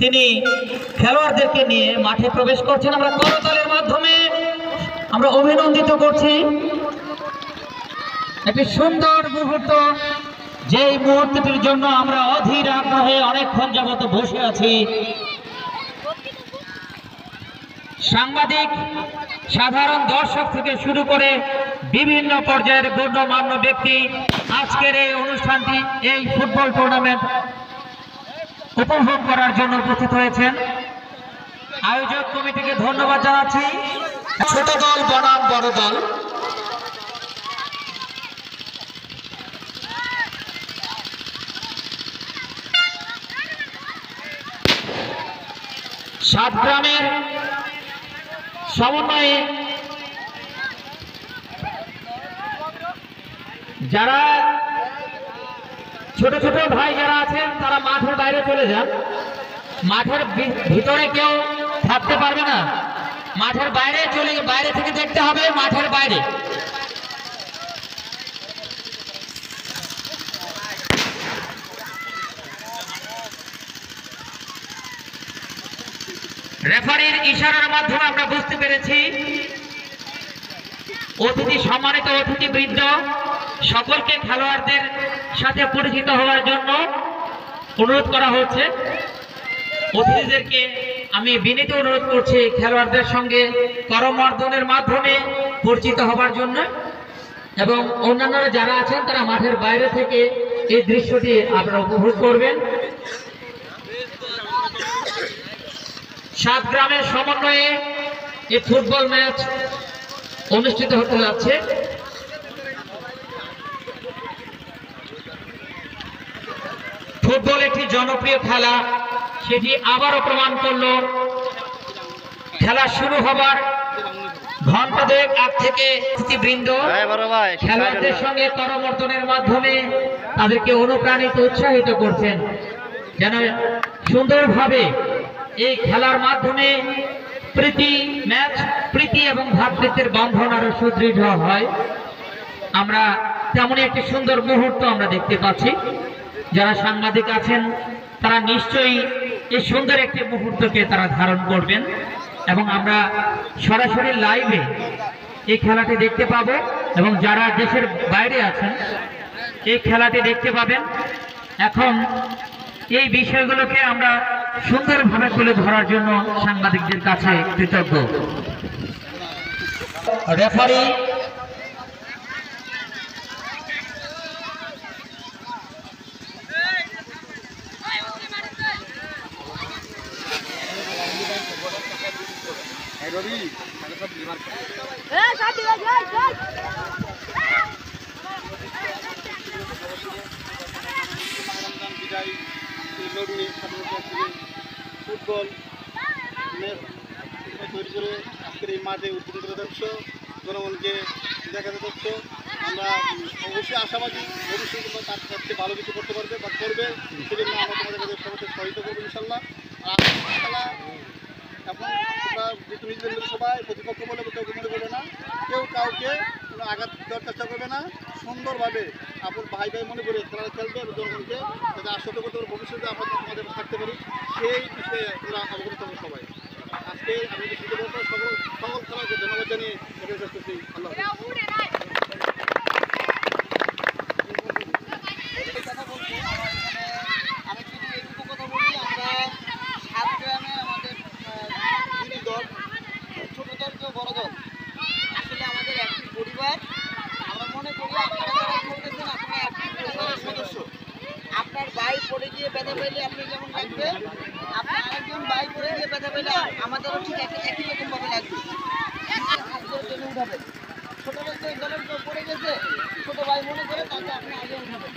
তিনি খেলোয়াড়দেরকে নিয়ে মাঠে প্রবেশ করছেন। আমরা করতালের মাধ্যমে আমরা অভিনন্দিত করছি। একটি সুন্দর মুহূর্ত, যেই মুহূর্তটির জন্য আমরা অধীর আগ্রহে অনেকক্ষণ যাবত বসে আছি। সাংবাদিক, সাধারণ দর্শক থেকে শুরু করে বিভিন্ন পর্যায়ের গণ্যমান্য ব্যক্তি আজকের এই অনুষ্ঠানটি, এই ফুটবল টুর্নামেন্ট উপভোগ করার জন্য উপস্থিত হয়েছেন। আয়োজক কমিটিকে ধন্যবাদ জানাচ্ছি। ছোট দল বনাম বড় দল, সাত গ্রামের সমন্বয়ে যারা ছোট ছোট ভাই যারা আছেন তারা মাঠের বাইরে চলে যান। মাঠের ভিতরে কেউ থাকতে পারবে না, মাঠের বাইরে বাইরে থেকে দেখতে হবে, মাঠের বাইরে। রেফারির ইশারার মাধ্যমে আমরা বুঝতে পেরেছি সম্মানিত অতিথিবৃন্দ সকলকে খেলোয়াড়দের সাথে পরিচিত হওয়ার জন্য অনুরোধ করা হচ্ছে। অতিথিদেরকে আমি বিনীত অনুরোধ করছি খেলোয়াড়দের সঙ্গে করমর্দনের মাধ্যমে পরিচিত হবার জন্য, এবং অন্যান্যরা যারা আছেন তারা মাঠের বাইরে থেকে এই দৃশ্যটি আপনারা উপভোগ করবেন। সাত গ্রামের সমন্বয়ে এই ফুটবল ম্যাচ অনুষ্ঠিত হতে যাচ্ছে। ফুটবল একটি জনপ্রিয় খেলা, সেটি আবারও প্রমাণ করল। খেলা শুরু হবার ঘন্টা দুয়েক আগ থেকে অতিথিবৃন্দ খেলোয়াড়দের সঙ্গে করমর্দনের মাধ্যমে তাদেরকে অনুপ্রাণিত, উৎসাহিত করছেন যেন সুন্দরভাবে এই খেলার মাধ্যমে প্রীতি এবং ভ্রাতৃত্বের বন্ধন আরো সুদৃঢ় হয়। আমরা তেমনই একটি সুন্দর মুহূর্ত আমরা দেখতে পাচ্ছি। যারা সাংবাদিক আছেন তারা নিশ্চয়ই এই সুন্দর একটি মুহূর্তকে তারা ধারণ করবেন, এবং আমরা সরাসরি লাইভে এই খেলাটি দেখতে পাবো, এবং যারা দেশের বাইরে আছেন এই খেলাটি দেখতে পাবেন। এখন এই বিষয়গুলোকে আমরা সুন্দরভাবে তুলে ধরার জন্য সাংবাদিকদের কাছে কৃতজ্ঞ। রেফারি ফুটবল তৈরি করে আজকের এই মাঠে উদ্বোধন করে যাচ্ছ, জনগণকে দেখাতে যাচ্ছ। আমরা অবশ্যই আশাবাদী ভবিষ্যতে তোমরা তার সাথে ভালো কিছু করতে পারবে বা করবে, সেজন্য আমরা তোমাদের কাছে সবাইকে সহায়তা করবো ইনশাল্লাহ। আর খেলা এখন তোমরা নিজেদের সবাই প্রতিপক্ষ বলে কেউ মনে করবে না, কেউ কাউকে কোনো আঘাত দেওয়ার চেষ্টা করবে না। সুন্দরভাবে আপন ভাই ভাই মনে করে খেলাটা খেলবে এবং জনগণকে যাতে আশ্বস্ত করতে পারে ভবিষ্যতে আমরা আমাদের থাকতে পারি, সেই বিষয়ে আমরা অবগত থাকবো সবাই। আজকে আমি সকল খেলাকে ধন্যবাদ জানিয়ে এখানে শেষ করছি। আল্লাহ আমি শুধু এইটুকু কথা বলি, আমরা সাত গ্রামে আমাদের দুটি দল, ছোট দল কেউ বড় দল, আসলে আমাদের একটি পরিবার। আমরা মনে করি আপনারা যারা খেলতেছেন আপনারা একটি পরিবারের সদস্য। আপনার ভাই পড়ে গিয়ে ব্যথা পেলে আপনি যেমন লাগবে, আপনার আরেকজন ভাই পড়ে গিয়ে ব্যথা পেলে আমাদেরও ঠিক একই রকমভাবে লাগবে। জন্য উঠাবেন, ছোট দলের কেউ পড়ে গেছে, ছোট ভাই মনে করে তাকে আপনি আগে উঠাবেন।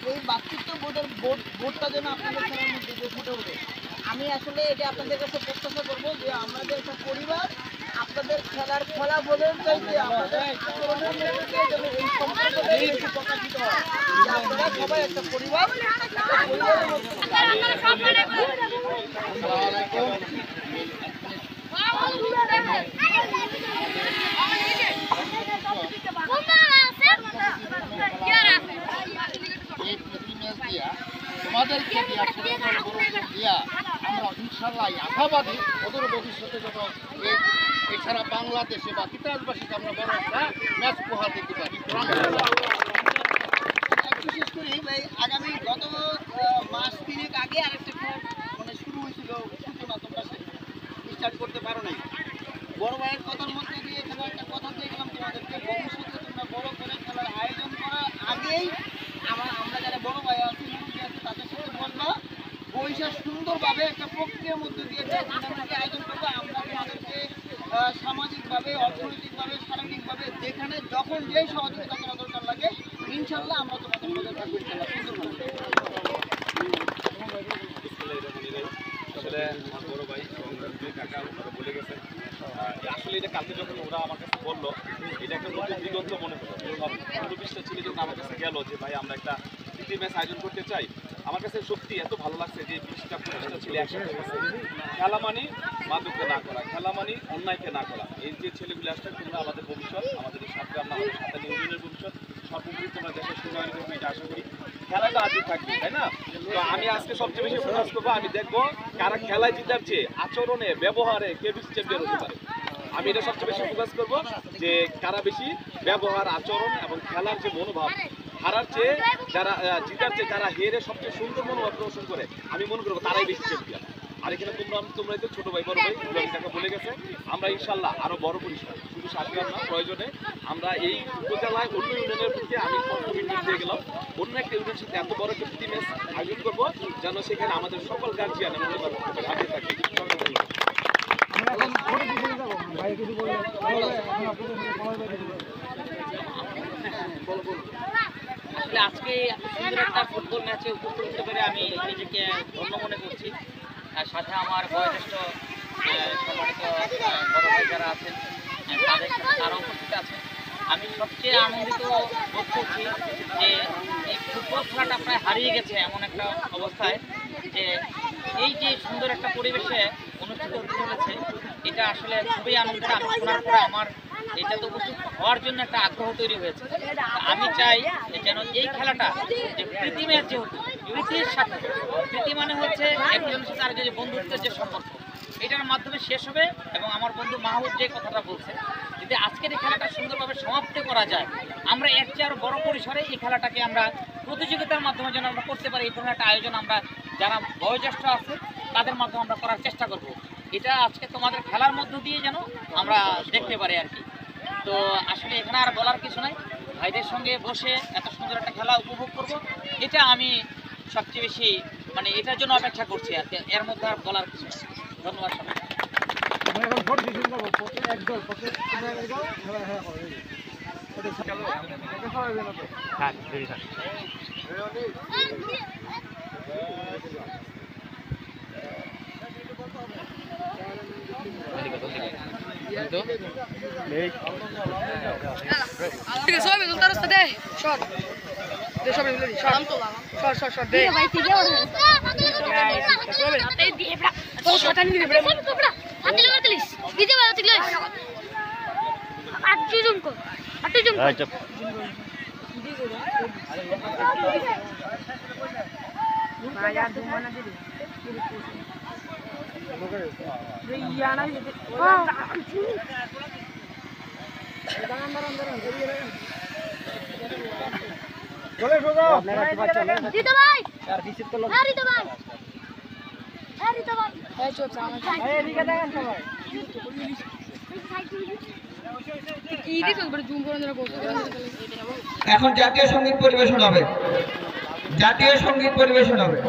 এই বাস্তবতা বোর্ডটা যেন আপনাদের খেলার মধ্যে ফুটে ওঠে। আমি আসলে এটা আপনাদের কাছে প্রত্যাশা করবো যে আমাদের একটা পরিবার, আপনাদের খেলার ফলাফলের চাইতে আমাদের আচরণের মধ্যে যেন এই সম্পর্কটা বেশি প্রকাশিত হয়। আপনারা সবাই একটা পরিবার, তোমাদেরকে দিয়া আমরা ইনশাল্লাহ আশাবাদী ওদের ভবিষ্যতে যত এছাড়া বাংলাদেশে বা তিতাসবাসীকে আমরা বড় একটা ম্যাচ উপহার দিতে পারি। বিশেষ করে ভাই আগামী গত মাস 3 আগে আরেকটা মানে শুরু হয়েছিল সূচনা, তোমরা স্টার্ট করতে পারো নাই। বড় ভাইয়ের কথার মধ্যে দিয়ে এখানে একটা কথা দেখলাম তোমাদেরকে, ভবিষ্যতে তোমরা বড় করে খেলার আয়োজন করার আগেই আমরা যারা বড় ভাই আছি মুরব্বী আছে তাদের সাথে বলবো বৈশা সুন্দরভাবে একটা প্রক্রিয়ার মধ্যে দিয়ে টুর্নামেন্টের আয়োজন করবো। আমরা তোমাদেরকে সামাজিকভাবে, অর্থনৈতিকভাবে, শারীরিকভাবে যেখানে যখন যেই সহযোগিতা করা দরকার লাগে ইনশাল্লাহ আমরা তোমাদের মধ্যে থাকবো। আসলে আমার বড় ভাই এবং দুই কাকা ওরা বলে গেছে, আসলে এটা কালকে যখন ওরা আমার কাছে বললো এটা একটা নতুন দিগন্ত মনে হলো। সব 15-20টা ছেলে যখন আমার কাছে গেল যে ভাই আমরা একটা প্রীতি ম্যাচ আয়োজন করতে চাই, আমার কাছে সত্যি এত ভালো লাগছে যে 20টা-25টা ছেলে একসাথে গেছে। খেলা মানে মাদককে না করা, খেলা মানে অন্যায়কে না করা। এই যে ছেলেগুলো আসছে তোমরা আমাদের ভবিষ্যৎ, আমাদের এই সাতগ্রাম, আমাদের সাতানি ইউনিয়নের ভবিষ্যৎ, সর্বোপরি তোমরা দেশের উন্নয়ন করবে এটা আশা করি। খেলাটা আজই থাকবে, তাই না? তো আমি আজকে সবচেয়ে বেশি ফোকাস করবো, আমি দেখবো কারা খেলায় জিতার চেয়ে আচরণে, ব্যবহারে কে বেশি চ্যাম্পিয়ন হতে পারে। আমি এটা সবচেয়ে বেশি ফোকাস করবো যে কারা বেশি ব্যবহার, আচরণ এবং খেলার যে মনোভাব, হারার চেয়ে যারা জিতার চেয়ে যারা হেরে সবচেয়ে সুন্দর মনোভাব প্রদর্শন করে, আমি মনে করবো তারাই বেশি চ্যাম্পিয়ন। আর এখানে তোমরাই তো ছোট ভাই বড় ভাই টাকা বলে গেছে, আমরা ইনশাল্লাহ আরো বড় পরিসর, শুধু সাতগ্রাম না, প্রয়োজনে আমরা এই উপজেলায় অন্য ইউনিয়নের প্রতি আমি কমিটমেন্ট দিয়ে গেলাম, অন্য একটা ইউনিয়নের সাথে এত বড় একটা প্রীতি ম্যাচ আয়োজন করবো যেন সেখানে আমাদের সকল গার্জিয়ান এবং হাতে থাকে। আসলে আজকে এত সুন্দর একটা ফুটবল ম্যাচে উপস্থিত হতে পেরে আমি নিজেকে ধন্য মনে করছি। আর সাথে আমার বয়োজ্যেষ্ঠ সম্মানিত বড় ভাই যারা আছেন তাদের সাথে তারা উপস্থিত আছেন। আমি সবচেয়ে আনন্দিত বোধ করছি যে এই ফুটবল খেলাটা প্রায় হারিয়ে গেছে এমন একটা অবস্থায়, যে এই যে সুন্দর একটা পরিবেশে অনুষ্ঠিত হতে চলেছে, এটা আসলে খুবই আনন্দের। আমি শোনার পরে আমার এটা তো উপস্থিত হওয়ার জন্য একটা আগ্রহ তৈরি হয়েছে। আমি চাই যেন এই খেলাটা যে প্রীতি ম্যাচ, যেহেতু প্রীতির সাথে, প্রীতি মানে হচ্ছে একজনের সাথে আর যে বন্ধুত্বের যে সম্পর্ক, এটার মাধ্যমে শেষ হবে। এবং আমার বন্ধু মাহবুব যে কথাটা বলছে, যদি আজকের এই খেলাটা সুন্দরভাবে সমাপ্ত করা যায়, আমরা এর চেয়ে আরও বড় পরিসরে এই খেলাটাকে আমরা প্রতিযোগিতার মাধ্যমে যেন আমরা করতে পারি, এই ধরনের একটা আয়োজন আমরা যারা বয়োজ্যেষ্ঠ আছে তাদের মাধ্যমে আমরা করার চেষ্টা করব। এটা আজকে তোমাদের খেলার মধ্য দিয়ে যেন আমরা দেখতে পারি আর কি। তো আসলে এখানে আর বলার কিছু নাই, ভাইদের সঙ্গে বসে এত সুন্দর একটা খেলা উপভোগ করব, এটা আমি সবচেয়ে বেশি মানে এটার জন্য অপেক্ষা করছি আর কি। এর মধ্যে আর বলার কিছু নেই। ধন্যবাদ সবাই। Sobe, não tá no CD. Short. Deixa eu ver ali. Short. Short. Dê. Vai ter que olhar. Até debra. Tô shortando debra. Até lugar telis. Video vai até lugar. Atu jumko. Acha. Maya dumana dili. Yana dili. Oh. Rito bhai, Rito bhai, এখন জাতীয় সঙ্গীত পরিবেশন হবে, জাতীয় সঙ্গীত পরিবেশন হবে।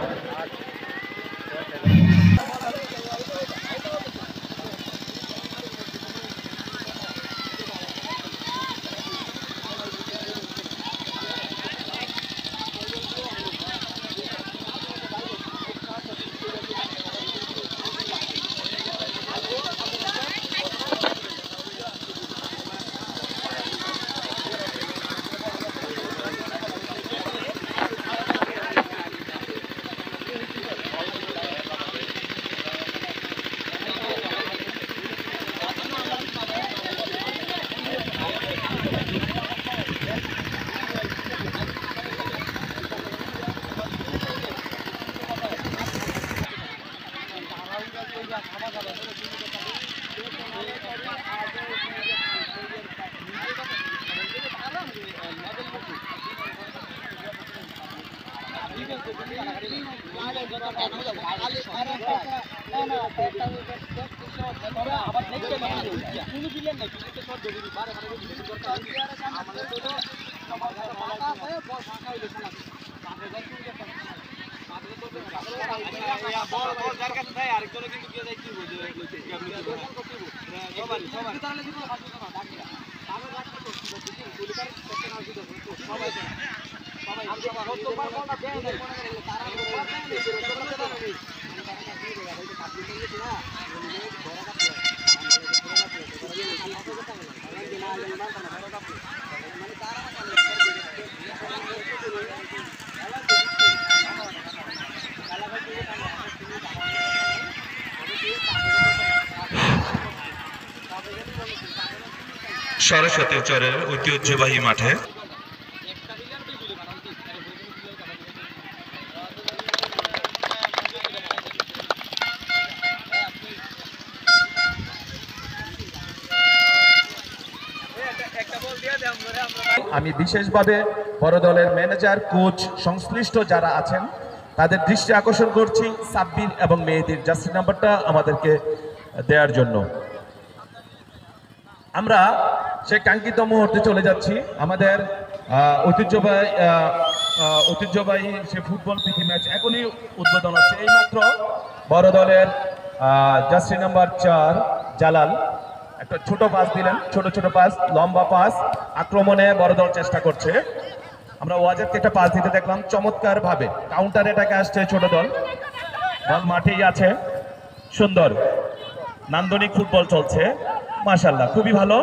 সরস্বতী চরের ঐতিহ্যবাহী মাঠে আমি বিশেষভাবে বড় দলের ম্যানেজার, কোচ, সংশ্লিষ্ট যারা আছেন তাদের দৃষ্টি আকর্ষণ করছি সাব্বির এবং মেহেদীর জার্সি নাম্বারটা আমাদেরকে দেওয়ার জন্য। আমরা সেই কাঙ্ক্ষিত মুহূর্তে চলে যাচ্ছি। আমাদের ঐতিহ্যবাহী সে ফুটবল প্রীতি ম্যাচ এখনই উদ্বোধন হচ্ছে। এইমাত্র বড় দলের জার্সি নাম্বার 4 জালাল একটা ছোট পাস দিলেন, ছোট ছোট পাস, লম্বা পাস, আক্রমণে বড় দল চেষ্টা করছে। আমরা ওয়াজেদকে একটা পাস দিতে দেখলাম চমৎকার ভাবে, কাউন্টার এটাকে আসছে ছোট দল, বল মাঠেই আছে, সুন্দর নান্দনিক ফুটবল চলছে, মাশাআল্লাহ খুবই ভালো।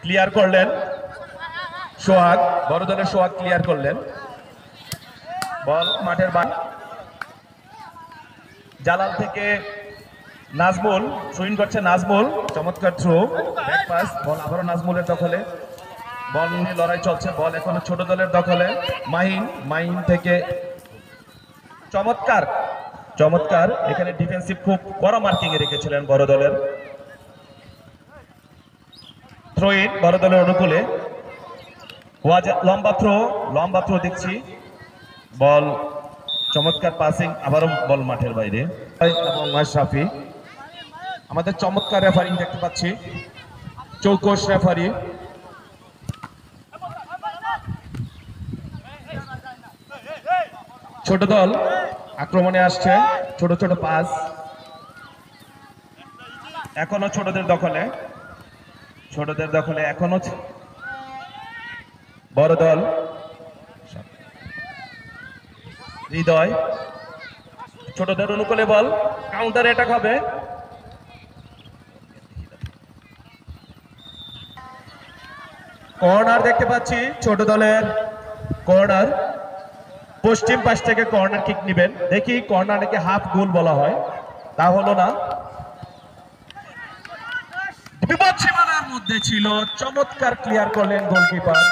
ক্লিয়ার করলেন সোহাগ, বড় দলের সোহাগ ক্লিয়ার করলেন, বল মাঠের বাইরে। জালাল থেকে নাজমুল সুইং করছে, নাজমুল চমৎকার থ্রো, ব্যাক পাস, বল আবারও নাজমুলের দখলে, বল নিয়ে লড়াই চলছে, বল এখনো ছোট দলের দখলে। মাহিন থেকে চমৎকার চমৎকার, এখানে ডিফেন্সিভ খুব বড় মার্কিং এ রেখেছিলেন বড় দলের। থ্রো ইন বড় দলের অনুকূলে, লম্বা থ্রো দেখছি, বল চমৎকার পাসিং, আবারও বল মাঠের বাইরে। এবং আশরাফি, আমাদের চমৎকার রেফারিং দেখতে পাচ্ছি, চৌকস রেফারি। ছোট দল আক্রমণে আসছে, ছোট ছোট পাস এখনো ছোটদের দখলে, এখনো বড় দল। হৃদয় ছোটদের অনুকূলে, বল কাউন্টার অ্যাটাক হবে, কর্নার দেখতে পাচ্ছি ছোট দলের কর্নার, পশ্চিম পাশ থেকে কর্নার কিক নেবেন। দেখি কর্নারকে হাফ গোল বলা হয়, তা হলো না, বিপদ সীমানার মধ্যে ছিল, চমৎকার ক্লিয়ার করলেন গোলকিপার,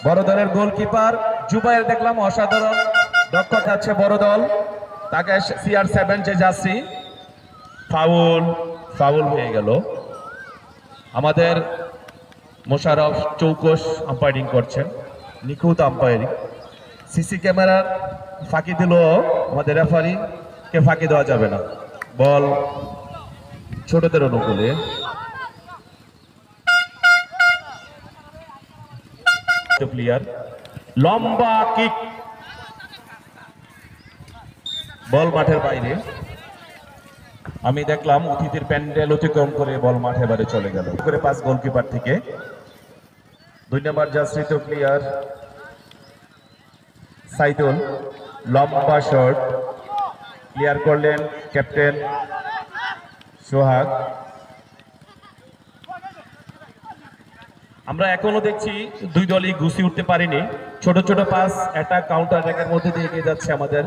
বড় দলের গোলকিপার জুবাইর। দেখলাম অসাধারণ দক্ষতা আছে বড় দল, তাকে CR7 যে জার্সি, ফাউল হয়ে গেল। আমাদের মোশারফ চৌকস আম্পায়ারিং করছেন, নিখুঁত আম্পায়ারিং, সিসি ক্যামেরার ফাঁকি দিল, আমাদের রেফারি কে ফাঁকি দেওয়া যাবে না। বল ছোটদের অনুকূলে, প্লেয়ার লম্বা কিক, বল মাঠের বাইরে। আমি দেখলাম অতিথির প্যান্ডেল অতিক্রম করে বল মাঠের বাইরে চলে গেল করে পাস গোলকিপার থেকে। 2 নম্বর জার্সিতে প্লেয়ার সাইদুল, লম্বা শট ক্লিয়ার করলেন ক্যাপ্টেন সোহাগ। আমরা এখনো দেখছি দুই দলই গুছিয়ে উঠতে পারিনি, ছোট ছোট পাস, অ্যাটাক কাউন্টার অ্যাটাকের মধ্যে দিয়ে এগিয়ে যাচ্ছে আমাদের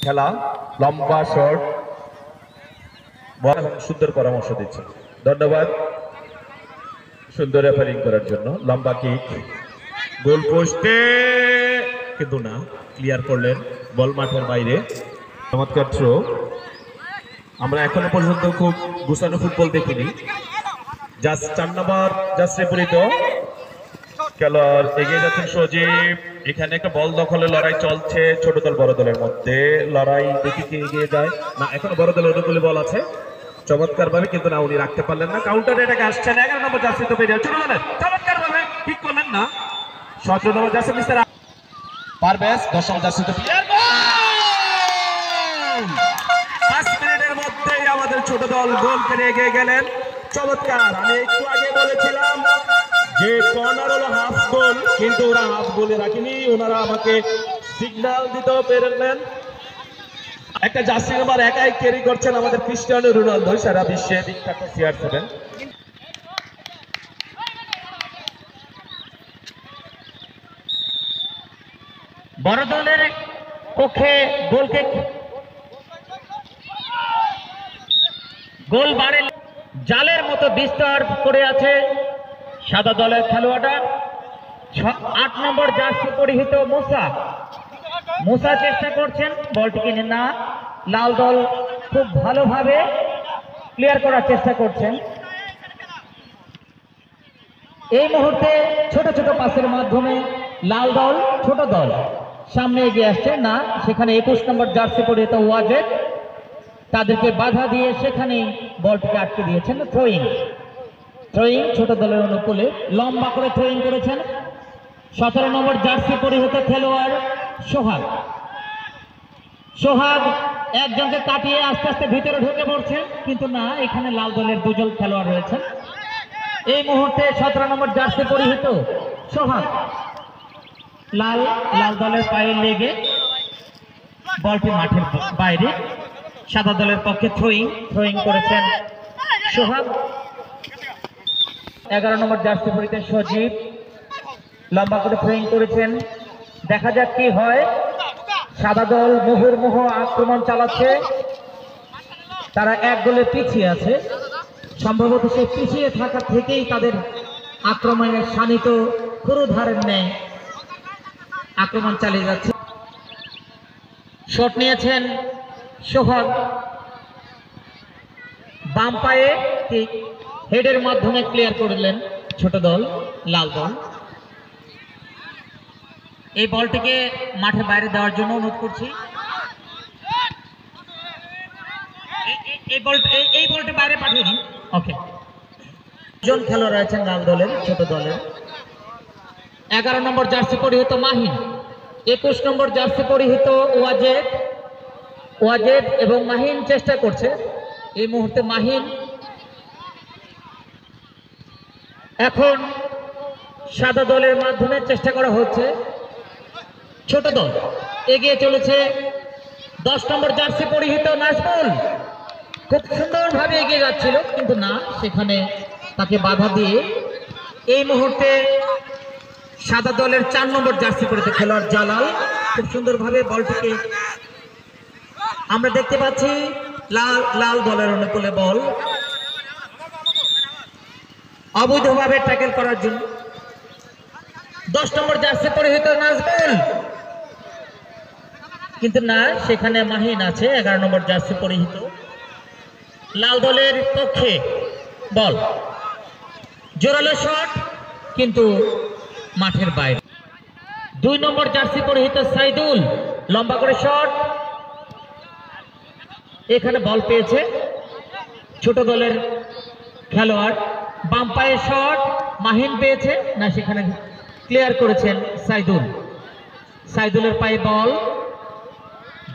খেলা। লম্বা শট, বল এবং সুন্দর পরামর্শ দিচ্ছে, ধন্যবাদ সুন্দর রেফারিং করার জন্য। লম্বা কিক, গোল পোস্টে কিন্তু না, ক্লিয়ার করলেন, বল মাঠের বাইরে। চমৎকার থ্রো, আমরা এখনো পর্যন্ত খুব গুছানো ফুটবল দেখিনি। জাস্ট 4 নম্বর জার্সি পরিহিত খেলোয়াড় এগিয়ে যাচ্ছেন সজীব। এখানে একটা বল দখলের লড়াই চলছে ছোট দল বড় দলের মধ্যে। লড়াই দেখি কে এগিয়ে যায়। না, এখনো বড় দলের অনুকূলে বল আছে চমৎকার ভাবে, কিন্তু না উনি রাখতে পারলেন না। কাউন্টারে এটাকে আসছেন 11 নম্বর জার্সি তো পেয়ে ছোট দলের চমৎকার ভাবে ঠিক করলেন না। 17 নম্বর জার্সি মিস্টার পারভেজ 10 নম্বর জার্সি তো 5 মিনিটের মধ্যেই আমাদের ছোট দল গোল করে এগিয়ে গেলেন। চমৎকার। আমি একটু আগে বলেছিলাম যে কর্নার হলো হাফ গোল, কিন্তু ওরা হাফ গোলে রাখেনি, ওনারা আমাকে সিগন্যাল দিতেও পেরেছেন। একটা জার্সি নাম্বার একাই ক্যারি করছেন আমাদের ক্রিস্টিয়ানো রোনালদো, সারা বিশ্বে বিখ্যাত CR7। বড় দলের পক্ষে গোল বাড়ে জালের মতো বিস্তার করে আছে সাদা দলের খেলোয়াড়রা। 8 নম্বর জার্সি পরিহিত মুসা চেষ্টা করছেন বলটিকে না, লাল দল খুব ভালোভাবে ক্লিয়ার করার চেষ্টা করছেন। এই মুহূর্তে ছোট ছোট পাসের মাধ্যমে লাল দল ছোট দল সামনে এগিয়ে আসছে না, সেখানে 21 নম্বর জার্সি পরিহিত ওয়াজেদ তাদেরকে বাধা দিয়ে সেখানে বলটিকে আটকে দিয়েছেন। থ্রোয়িং ছোট দলের অনুকূলে লম্বা করে থ্রোয়িং করেছেন 17 নম্বর জার্সি পরিহিত খেলোয়াড় সোহাগ একজনকে কাটিয়ে আস্তে আস্তে ভিতরে ঢুকে পড়ছেন, কিন্তু না, এখানে লাল দলের দুজন খেলোয়াড় রয়েছেন। এই মুহূর্তে 17 নম্বর জার্সি পরিহিত সোহাগ লাল দলের পায়ে লেগে বলটি মাঠের বাইরে। সাদা দলের পক্ষে থ্রোয়িং করেছেন সোহাগ। 11 নম্বর জার্সি পরিহিত সজীব লম্বা করে থ্রোয়িং করেছেন। দেখা যাক কি হয়। সাদা দল মুহুর্মুহ আক্রমণ চালাচ্ছে, তারা 1 গোলে পিছিয়ে আছে। সম্ভবত সেই পিছিয়ে থাকা থেকেই তাদের আক্রমণের শানিত ক্ষুরধারের ন্যায় আক্রমণ চালিয়ে যাচ্ছে। শট নিয়েছেন সোহাগ, বাম পায়ে ঠিক হেডের মাধ্যমে ক্লিয়ার করলেন ছোট দল লাল দল। এই বলটিকে মাঠের বাইরে দেওয়ার জন্য অনুরোধ করছি। এই বলটি বাইরে পাঠিয়ে দিন। ওকে, জন খেলোয়াড় রয়েছেন লাল দলের ছোট দলের। 11 নম্বর জার্সি পরিহিত মাহিন, 21 নম্বর জার্সি পরিহিত ওয়াজেদ এবং মাহিন চেষ্টা করছে। এই মুহূর্তে মাহিন এখন সাদা দলের মাধ্যমে চেষ্টা করা হচ্ছে। ছোট দল এগিয়ে চলেছে। 10 নম্বর জার্সি পরিহিত নাজমুল খুব সুন্দরভাবে এগিয়ে যাচ্ছিল, কিন্তু না, সেখানে তাকে বাধা দিয়ে এই মুহূর্তে সাদা দলের 4 নম্বর জার্সি পরিহিত খেলোয়াড় জালাল খুব সুন্দরভাবে বলটিকে আমরা দেখতে পাচ্ছি। লাল দলের অনুকূলে বল অবৈধভাবে ট্যাকেল করার জন্য 10 নম্বর জার্সি পরিহিত নাজমুল, কিন্তু না, সেখানে মাহিন আছে 11 নম্বর জার্সি পরিহিত লাল দলের পক্ষে। বল জোরালো শট, কিন্তু মাঠের বাইরে। 2 নম্বর জার্সি পরিহিত সাইদুল লম্বা করে শট, এখানে বল পেয়েছে ছোট দলের খেলোয়াড়। বাম পায়ে শট, মাহিন পেয়েছে না, সেখানে ক্লিয়ার করেছেন সাইদুলের পায়ে বল,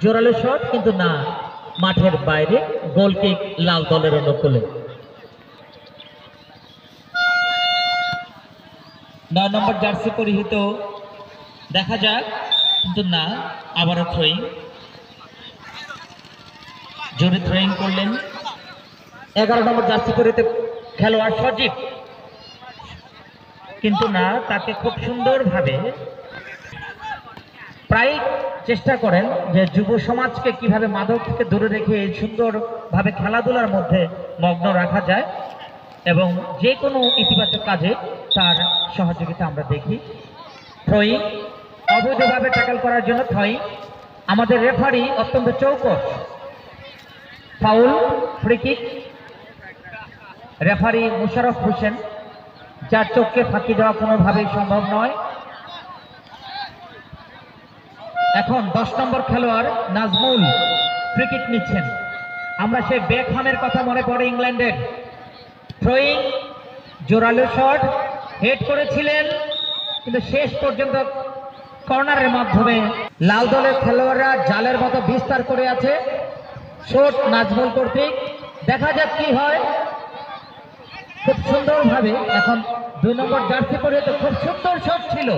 জোরালো শট, কিন্তু না, মাঠের বাইরে। গোল কিক লাল দলের অনুকূলে। 9 নম্বর জার্সি পরিহিত, দেখা যাক, কিন্তু না, আবারও থ্রোয়িং, জোরে থ্রোয়িং করলেন 11 নম্বর জার্সি পরিহিত খেলোয়াড় সজীব, কিন্তু না, তাকে খুব সুন্দরভাবে প্রায় চেষ্টা করেন যে যুব সমাজকে কিভাবে মাদক থেকে দূরে রেখে সুন্দরভাবে খেলাধুলার মধ্যে মগ্ন রাখা যায় এবং যে কোনো ইতিবাচক কাজে তার সহযোগিতা আমরা দেখি। থ্রোয়িং অবৈধভাবে ট্যাকল করার জন্য থ্রোয়িং। আমাদের রেফারি অত্যন্ত চৌকস, foul, free kick. Referee Musharraf Hossain, যার চোখকে ফাঁকি দেওয়া কোনোভাবেই সম্ভব নয়। এখন 10 নম্বর খেলোয়াড় নাজমুল ফ্রি কিক নিচ্ছেন। আমরা সেই বেকহামের কথা মনে পড়ে, ইংল্যান্ডের থ্রোয়িং, জোরালো শট, হেড করেছিলেন কিন্তু শেষ পর্যন্ত কর্নারের মাধ্যমে লাল দলের খেলোয়াড়রা জালের মতো বিস্তার করে আছে। শট নাজমুল কর্তৃক, দেখা যাক কি হয়। খুব সুন্দরভাবে এখন 2 নম্বর জার্সি পরে, তো খুব সুন্দর শট ছিল।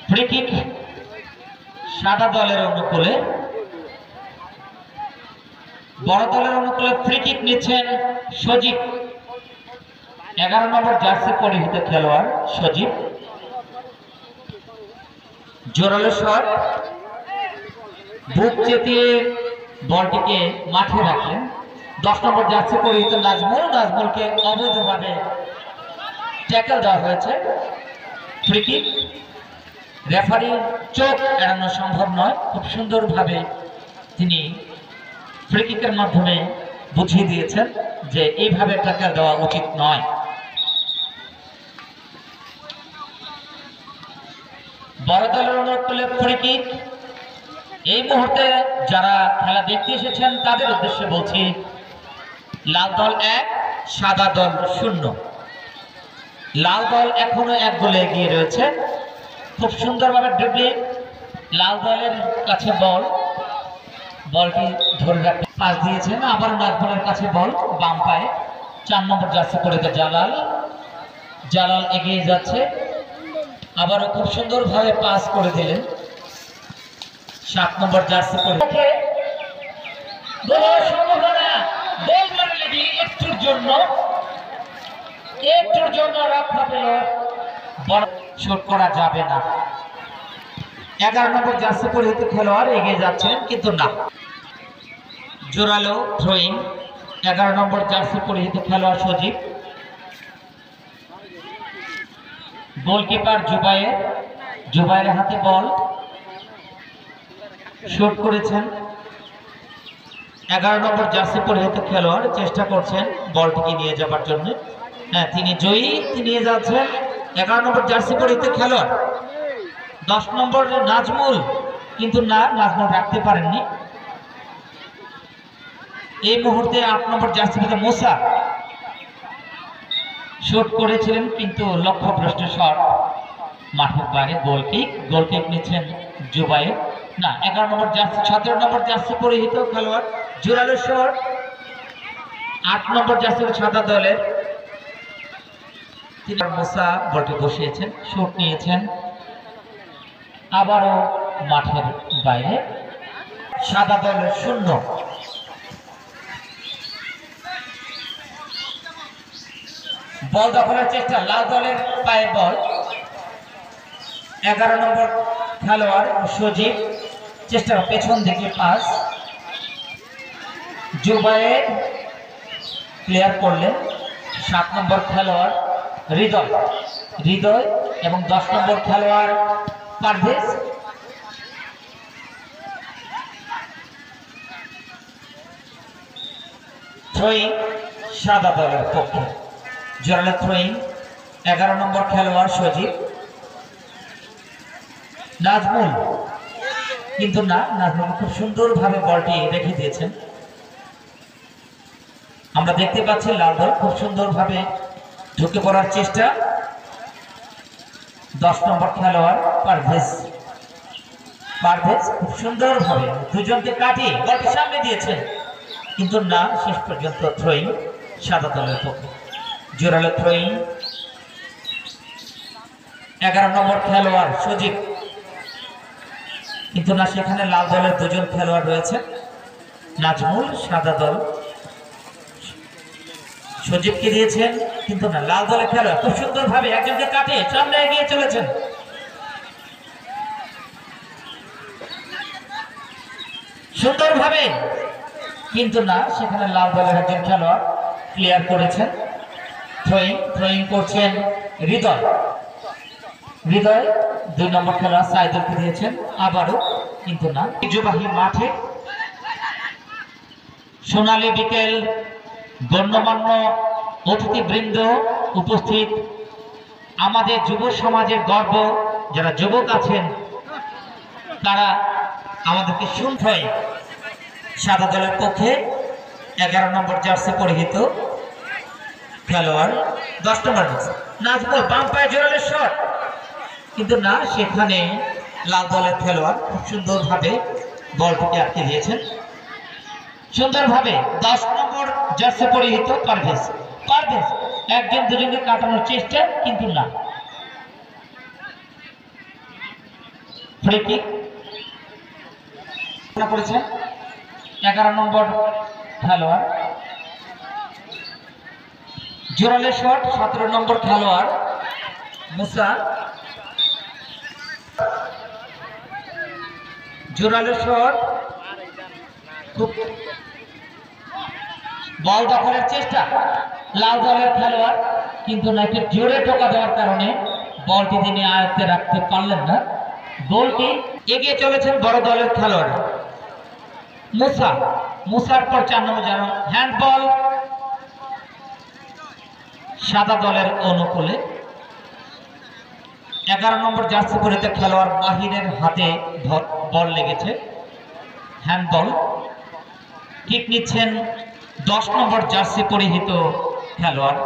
ফ্রি কিক সাদা দলের অনুকূলে, বড় দলের অনুকূলে ফ্রি কিক নিচ্ছেন সজীব, 11 নম্বর জার্সি পরিহিত খেলোয়াড় সজীব। জোরালো শট, বুক চেতিয়ে বলটিকে মাঠে রাখলেন 10 নম্বর জার্সি পরিহিত নাজমুল। নাজমুলকে অবৈধভাবে ট্যাকল দেওয়া হয়েছে। ফ্রি কিক, রেফারির চোখ এড়ানো সম্ভব নয়, খুব সুন্দরভাবে তিনি ফ্রি কিকের মাধ্যমে বুঝিয়ে দিয়েছেন যে এইভাবে ট্যাকল দেওয়া উচিত নয়। বড় দলের অনুকূলে ফ্রি কিক। এই মুহূর্তে যারা খেলা দেখতে এসেছেন তাদের উদ্দেশ্যে বলছি, লাল দল 1, সাদা দল 0। লাল দল এখনো 1 গোলে এগিয়ে রয়েছে। খুব সুন্দরভাবে ড্রিবলিং, লাল দলের কাছে বলটি ধরে রাখতে পাস দিয়েছেন। আবার নাজমুলের কাছে বল বাম পায়ে, 4 নম্বর জার্সি পরিহিত জালাল এগিয়ে যাচ্ছে, আবারও খুব সুন্দরভাবে পাস করে দিলেন 7 নম্বর জার্সি পরিহিত। একটুর জন্য রক্ষা পেল, শট করা যাবে না। 11 নম্বর জার্সি পরিহিত খেলোয়াড় এগিয়ে যাচ্ছেন কিন্তু না। জোরালো থ্রোয়িং, 11 নম্বর জার্সি পরিহিত খেলোয়াড় সজীব। গোলকিপার জুবাইরের হাতে বল, শুট করেছেন 11 নম্বর জার্সি পরিহিত খেলোয়াড়, চেষ্টা করছেন বলটিকে নিয়ে যাবার জন্য। হ্যাঁ, তিনি জয়ী, তিনি নিয়ে যাচ্ছেন 11 নম্বর জার্সি পরিহিত খেলোয়াড়। 10 নম্বর নাজমুল, কিন্তু না, নাজমুল রাখতে পারেননি। এই মুহূর্তে 8 নম্বর জার্সি পরিহিত মুসা শুট করেছিলেন, কিন্তু লক্ষ্যভ্রষ্ট শট, মাঠের বাইরে। গোলকিক নিচ্ছেন জুবাইর। না, 11 নম্বর জার্সি 17 নম্বর জার্সি পরিহিত খেলোয়াড় জোরালো শট। 8 নম্বর জার্সি সাদা দলের তিনি মুসা বলটি বসিয়েছেন, শুট নিয়েছেন, আবারও মাঠের বাইরে। সাদা দলের 0। বল দখলের চেষ্টা, লাল দলের পায়ে বল। 11 নম্বর খেলোয়াড় সজীব, চেষ্টা পেছন দিকে পাস, জুবাইর ক্লিয়ার করলেন। 7 নম্বর খেলোয়াড় হৃদয় এবং 10 নম্বর খেলোয়াড় পারভেজ। থ্রোয়িং সাদা দলের পক্ষে, জোরালো থ্রোয়িং 11 নম্বর খেলোয়াড় সজীব। নাজমুল, কিন্তু না, নাজমুল খুব সুন্দরভাবে বলটি রেখে দিয়েছেন। আমরা দেখতে পাচ্ছি লাল দল খুব সুন্দরভাবে ঢুকে পড়ার চেষ্টা। 10 নম্বর খেলোয়াড় পারভেজ খুব সুন্দরভাবে দুজনকে কাটিয়ে বলটি সামনে দিয়েছেন, কিন্তু না, শেষ পর্যন্ত থ্রোয়িং সাদা দলের পক্ষে, জোরালো থ্রোয়িং। 11 নম্বর খেলোয়াড় সজীব, কিন্তু না, সেখানে লাল দলের দুজন খেলোয়াড় রয়েছে। নাজমুল সাদা দল, সজীবকে দিয়েছেন, কিন্তু না, লাল দলের খেলোয়াড় খুব সুন্দরভাবে একজনকে কাটিয়ে সামনে এগিয়ে চলেছেন। সুন্দরভাবে, কিন্তু না, সেখানে লাল দলের একজন খেলোয়াড় ক্লিয়ার করেছেন। থ্রোয়িং করছেন হৃদয় 2 নম্বর খেলোয়াড় সাইদুলকে দিয়েছেন, আবারও, কিন্তু না। ঐতিহ্যবাহী মাঠে সোনালী বিকেল, গণ্যমান্য অতিথিবৃন্দ উপস্থিত, আমাদের যুব সমাজের গর্ব যারা যুবক আছেন, তারা আমাদেরকে শুনতে। সাদা দলের পক্ষে 11 নম্বর জার্সি পরিহিত খেলোয়াড় 10 নম্বর নাজমুল, বাম পায়ে জোরালো শট, কিন্তু না, সেখানে লাল দলের খেলোয়াড় খুব সুন্দরভাবে বলটিকে আটকে দিয়েছেন। সুন্দরভাবে 10 নম্বর জার্সি পরিহিত পারভেজ একজন দুজনকে কাটানোর চেষ্টা, কিন্তু না। ফ্রি কিক করেছেন 11 নম্বর খেলোয়াড়, জোরালো শট 17 নম্বর খেলোয়াড় মুসা, জোরালো শট, খুব বল দখলের চেষ্টা লাল দলের খেলোয়াড়, কিন্তু না, একটু জোরে টোকা দেওয়ার কারণে বলটি তিনি আয়ত্তে রাখতে পারলেন না। গোলটি এগিয়ে চলেছেন বড় দলের খেলোয়াড় মুসার পর 4 নম্বর যেন হ্যান্ডবল সাদা দলের অনুকূলে। 11 নম্বর জার্সি পরিহিত খেলোয়াড় মাহিরের হাতে বল লেগেছে, হ্যান্ডবল। কিক নিচ্ছেন 10 নম্বর জার্সি পরিহিত খেলোয়াড়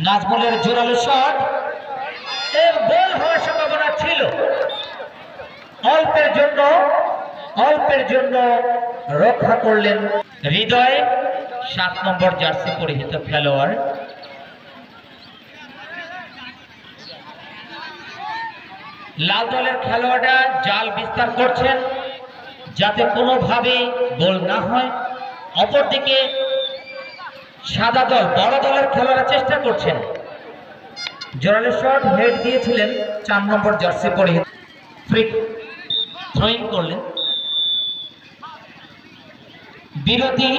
নাজমুলের জোরালো শট, গোল হওয়ার সম্ভাবনা ছিল, অল্পের জন্য রক্ষা করলেন হৃদয় 7 নম্বর জার্সি পরিহিত খেলোয়াড়। লাল দলের খেলোয়াড়রা জাল বিস্তার করছেন যাতে কোনোভাবে গোল না হয়। অপরদিকে সাদা দল বড় দলের খেলোয়াড়রা চেষ্টা করছেন। জোরালো শট হেড দিয়েছিলেন 4 নম্বর জার্সি পরিহিত, ফ্রি থ্রোয়িং করলেন। বিরতি,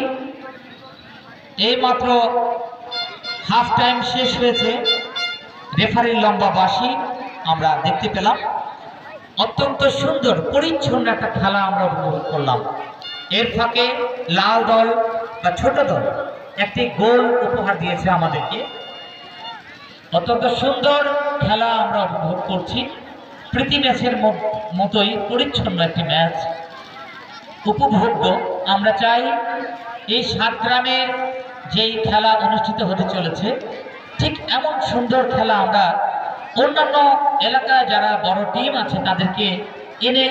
এই মাত্র হাফ টাইম শেষ হয়েছে। রেফারির লম্বা বাঁশি আমরা দেখতে পেলাম। অত্যন্ত সুন্দর পরিচ্ছন্ন একটা খেলা আমরা উপভোগ করলাম। এর ফাঁকে লাল দল বা ছোট দল একটি গোল উপহার দিয়েছে আমাদেরকে। অত্যন্ত সুন্দর খেলা আমরা উপভোগ করছি। প্রীতি ম্যাচের মতোই পরিচ্ছন্ন একটি ম্যাচ উপভোগ্য। আমরা চাই এই 7 গ্রামে যেই খেলা অনুষ্ঠিত হতে চলেছে ঠিক এমন সুন্দর খেলা আমরা অন্যান্য এলাকায় যারা বড় টিম আছে তাদেরকে এনে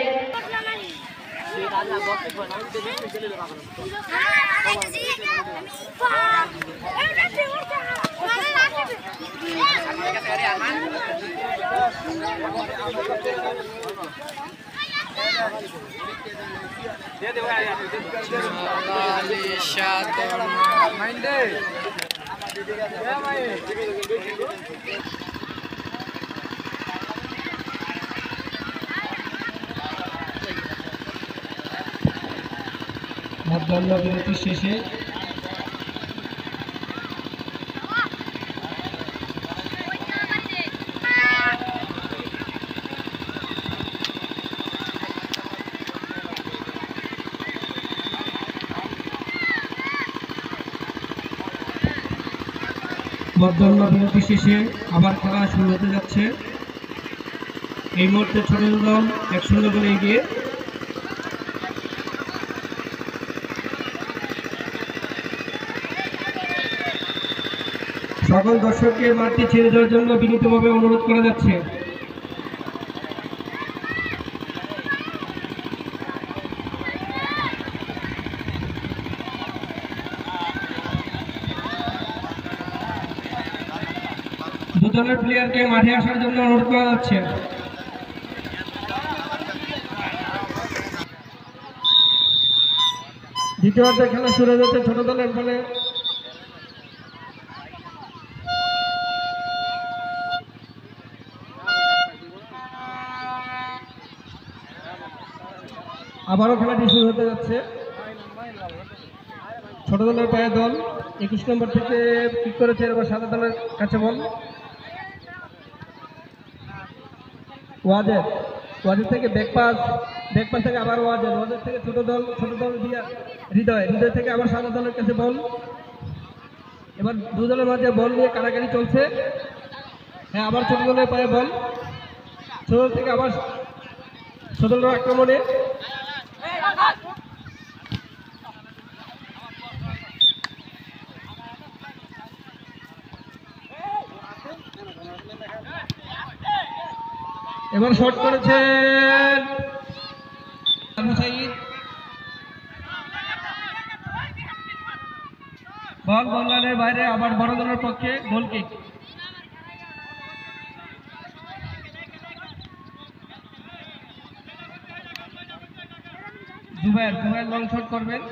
মধ্যাহ্ন বিরতি শেষে আবার খেলা শুরু হতে যাচ্ছে। এই মুহূর্তে ছোট দল 1-0 করে এগিয়ে। সকল দর্শককে মাঠটি ছেড়ে দেওয়ার জন্য বিনীতভাবে অনুরোধ করা যাচ্ছে। দুদলের প্লেয়ারকে মাঠে আসার জন্য অনুরোধ করা যাচ্ছে। দ্বিতীয়ার্ধে খেলা শুরু হয়ে যাচ্ছে ছোট দলের ফলে। আবারও খেলাটি শুরু হতে যাচ্ছে। ছোট দলের পায়ে দল 21 নম্বর থেকে পিক করেছে, এবার সাদা দলের কাছে বল। ওয়াজেদ থেকে ব্যাকপাস থেকে আবার ওয়াজেদ থেকে ছোট দল দিয়া হৃদয় থেকে আবার সাদা দলের কাছে বল। এবার দু দলের মাঝে বল নিয়ে কাড়াকাড়ি চলছে। হ্যাঁ, আবার ছোট দলের পায়ে বল। ছোট দল থেকে আবার ছোট দলের আক্রমণে এবার শট করেছেন আবু সাইদ। বল বলারের বাইরে, আবার বড় দলের পক্ষে goal kick. Jubair long shot করবেন।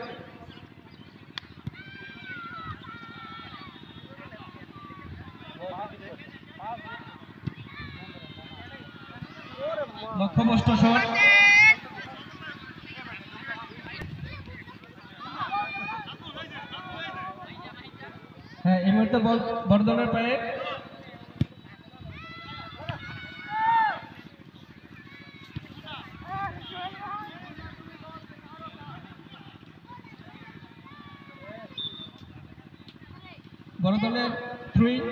লক্ষ্যভ্রষ্ট শট। হ্যাঁ, এই মুহূর্তে বল বড় দলের পায়ে। বড় দলের 3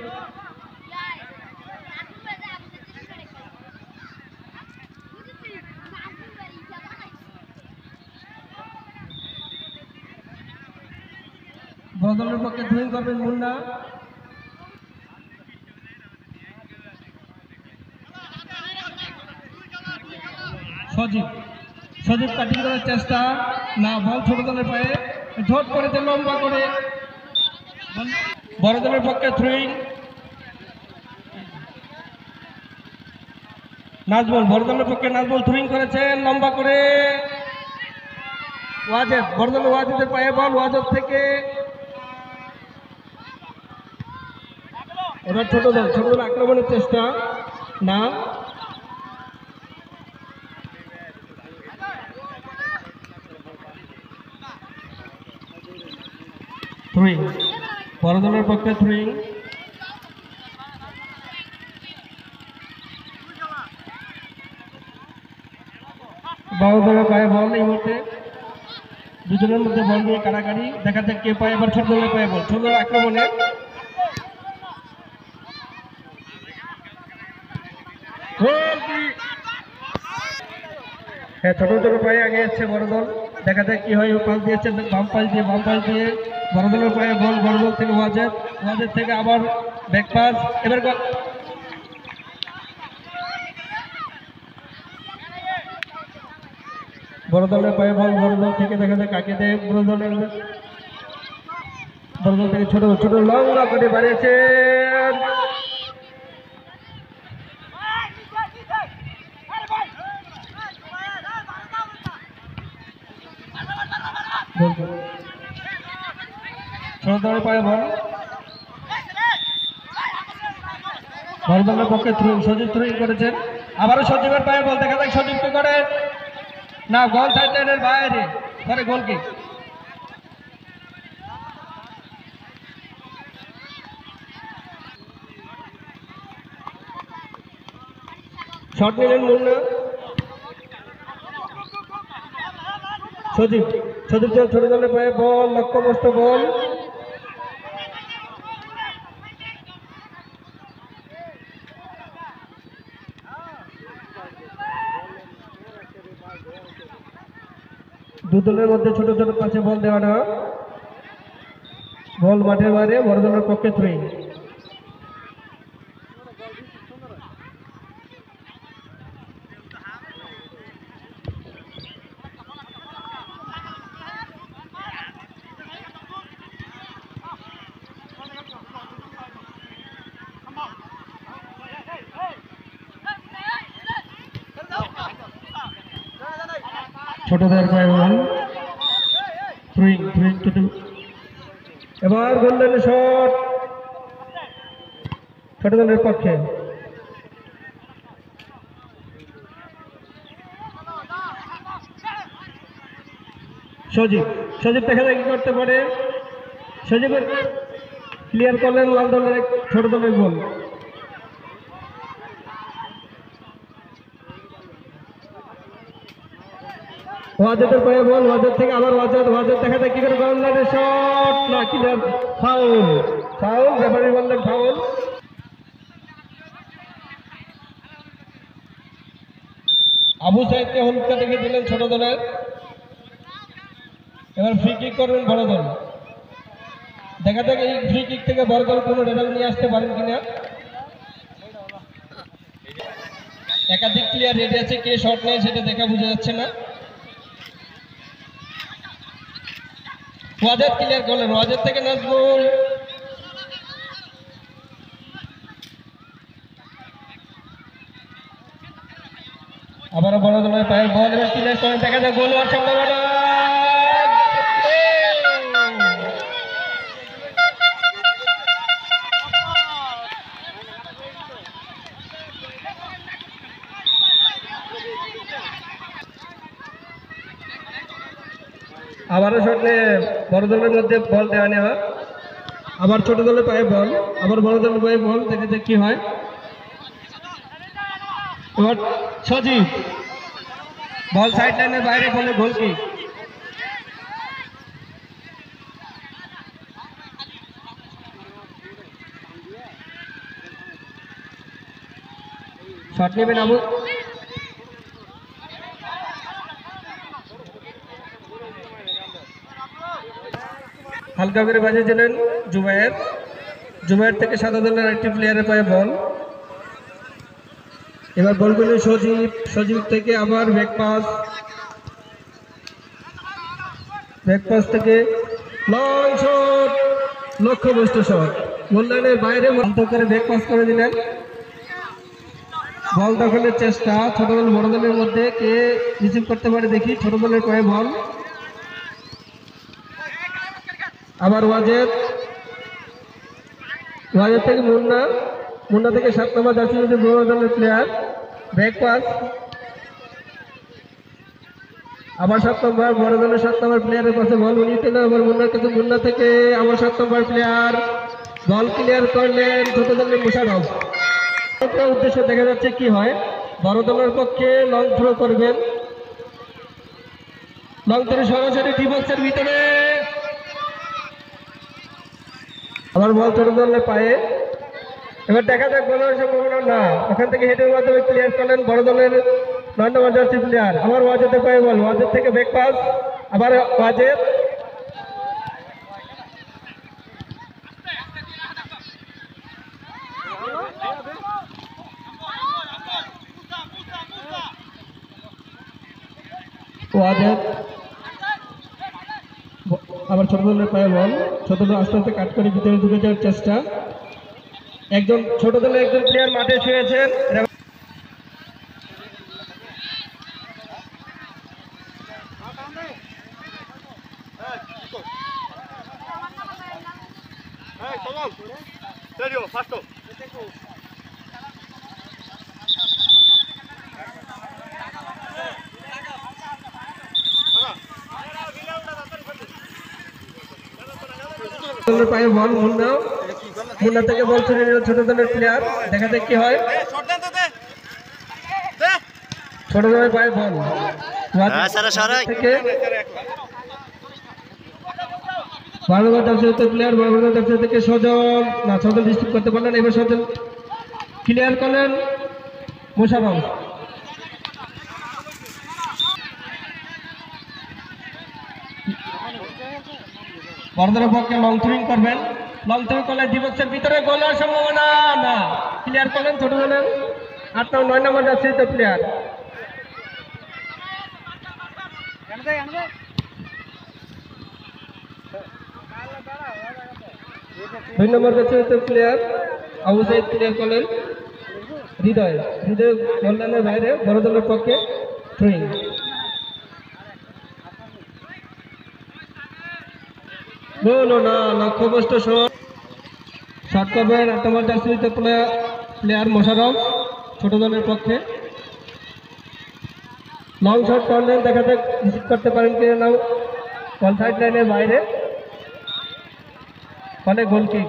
বড় দলের পক্ষে ধুইং করবেন মুন্না। সজীব কাটিং করার চেষ্টা, না, বল ছোট দলের পায়ে, ঝট করেছে লম্বা করে। বড় দলের পক্ষে থ্রোইং নাজমুল, বড় দলের পক্ষে নাজমুল থ্রোইং করেছেন লম্বা করে। ওয়াজেদ, বড় দলের ওয়াজেদের পায়ে বল, ওয়াজেদ থেকে এবার ছোট দল আক্রমণের চেষ্টা, না, থ্রোইং, বড় দলের পক্ষে থ্রোইং। বড় দলের পায়ে বল এই মুহূর্তে দুজনের মধ্যে বল নিয়ে কাড়াকাড়ি দেখা যাক কে পায়। এবার ছোট দলের পায়ে বল, ছোট দলের আক্রমণে হ্যাঁ ছোট দলের পায়ে আগে যাচ্ছে বড় দল। দেখা যাক কি হয়। পাস দিয়েছে বাম পাশ দিয়ে বড় দলের পায়ে বল, বড় দল থেকে ওয়াজেদ থেকে আবার ব্যাক পাস। এবার বড় দলের পায়ে বল, বড় দল থেকে দেখা যায় কাকে দেয়। বড় দল থেকে ছোট ছোট লম্বা করে বাড়িয়েছে। ছোট দলের পায়ে বল, বড় দলের পক্ষে সজীব থ্রোইং করেছেন। আবারও সজীবের পায়ে বল, দেখা যাক সজীব কি করে না, গোল সাইড লাইনের বাইরে করে গোল কি। শট নিলেন মুন্না, সজীব ছোট দলের পায়ে বল, লক্ষ্যভ্রষ্ট বল। দু দলের মধ্যে ছোট ছোট পাশে বল দেওয়াটা, বল মাঠের বাইরে, বড় দলের পক্ষে থ্রোইং। ছোটদের পায়ে বল, থ্রোইং এবার গোল্ডেন শট ছোট দলের পক্ষে। সজীব দেখা যায় কি করতে পারে। সজীবের ক্লিয়ার করলেন লাল দলের ছোট দলের গোল। ওয়াজেদের পায়ে বল, ওয়াজেদ থেকে আবার ওয়াজেদ দেখা যায় কি করে গোললাইনের শট না, ক্লিয়ার ফাউল রেফারি বললেন ফাউল। আবু সাইদকে হলুদ কার্ড দেখে দিলেন ছোট দলের। এবার ফ্রি কিক করবেন বড় দল। দেখা যাক এই ফ্রি কিক থেকে বড় দল কোনো রেজাল্ট নিয়ে আসতে পারেন কিনা। একাধিক প্লেয়ার রেডি আছে, কে শট নেয় সেটা দেখা বোঝা যাচ্ছে না। ওয়াজেদ ক্লিয়ার করলেন, ওয়াজেদ থেকে নাজমুল, আবারও বড় দলের পায়ের বল, এবার ক্লিয়ার করেন, দেখা যায় গোল হওয়ার সম্ভাবনা। আবারও শট নিয়ে বড় দলের মধ্যে বল দেওয়া নেওয়া, আবার ছোট দলের পায়ে বল, আবার বড় দলের পায়ে বল, দেখে যাক কি হয়। এবার সজীব বল সাইড লাইনের বাইরে, বলে গোল কিক। শট নেবেন আবু, হালকা করে বাজিয়েছিলেন জুবায়ের থেকে সাদা দলের একটি প্লেয়ারের পায়ে বল। এবার বল করলেন সজীব থেকে আবার ব্যাক পাস থেকে লং শট, লক্ষ্যভ্রষ্ট শট, গোল লাইনের বাইরে করে ব্যাক পাস করে দিলেন। বল দখলের চেষ্টা ছোট দল বড় দলের মধ্যে, কে রিসিভ করতে পারে দেখি। ছোট দলের পায়ে বল, আবার ওয়াজেদ থেকে মুন্না থেকে 7 নম্বর জার্সি বড় দলের প্লেয়ার, ব্যাক পাস, আবার 7 নম্বর বড় দলের 7 নম্বর প্লেয়ারের পাশে বল, উনি পেলেন আবার মুন্নার কাছে, মুন্না থেকে আবার 7 নম্বর প্লেয়ার বল ক্লিয়ার করলেন ছোট দলের মুশারফ। উদ্দেশ্য দেখা যাচ্ছে কি হয়। বড় দলের পক্ষে লং থ্রো করবেন লং ধরে সরাসরি ডি বক্সের ভিতরে আবার বল ছোট দলের পায়ে। এবার দেখা যাক বল সম্ভাবনা না, ওখান থেকে হেডের মাধ্যমে ক্লিয়ার করলেন বড় দলের 9 নম্বর জার্সি প্লেয়ার। আবার ওয়াজেদের পায়ে বল, ওয়াজেদ থেকে ব্যাক পাস, আবার ওয়াজেদ আবার ছোট দলের পায়ে বল, ছোট দল আস্তে আস্তে কাট করে ভিতরে ঢুকে যাওয়ার চেষ্টা। একজন ছোট দলের একজন প্লেয়ার মাঠে ছুঁয়েছেন। পায়ে বল মুন্না থেকে বল ছুড়ে নিল ছোট দলের প্লেয়ার। দেখা যাক কি হয়। ছোট দলের পায়ে বল থেকে প্লেয়ার থেকে সজল না, সজল রিসিভ করতে পারলেন। এবার সজল ক্লিয়ার করলেন মোশাররফ। বড়দের পক্ষে লং থ্রোইং করবেন, লং থ্রো করলে ডি বক্সের ভিতরে গোলের সম্ভাবনা না, ক্লিয়ার করলেন ছোট দলের 8 নম্বর 9 নম্বর যাচ্ছে তো প্লেয়ার। দুই নম্বর যাচ্ছে তো প্লেয়ার আবু সাইদ ক্লিয়ার করলেন। হৃদয় গোললাইনের বাইরে বড় দলের পক্ষে থ্রোইং। না লক্ষ্যভ্রষ্ট শট করবেন 8 নম্বর জার্সিতে প্লেয়ার মোশাররফ ছোট দলের পক্ষে। লং শট করলেন, দেখা যাক রিসিভ করতে পারেন কিনা না, বল সাইড লাইনের বাইরে, ফলে গোল কিক।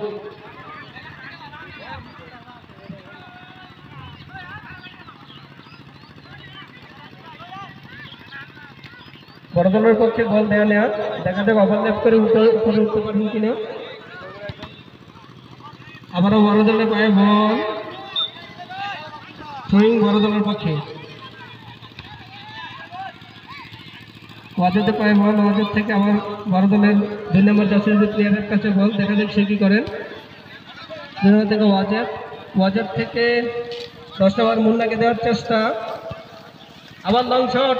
বড় দলের পক্ষে বল নেওয়া, দেখা যাক ওভারল্যাপ করে উপরে উঠতে পারবেন কিনা। আবারও বড় দলের পায়ে বল, থ্রোইং বড় দলের পক্ষে। ওয়াজেদের পায়ে বল, ওয়াজেদ থেকে আবার বড় দলের 2 নম্বর জার্সি প্লেয়ারের কাছে বল, দেখা যাক সে কি করেন। 2 নম্বর থেকে ওয়াজেদ থেকে 10 নম্বর মুন্নাকে দেওয়ার চেষ্টা, আবার লং শট,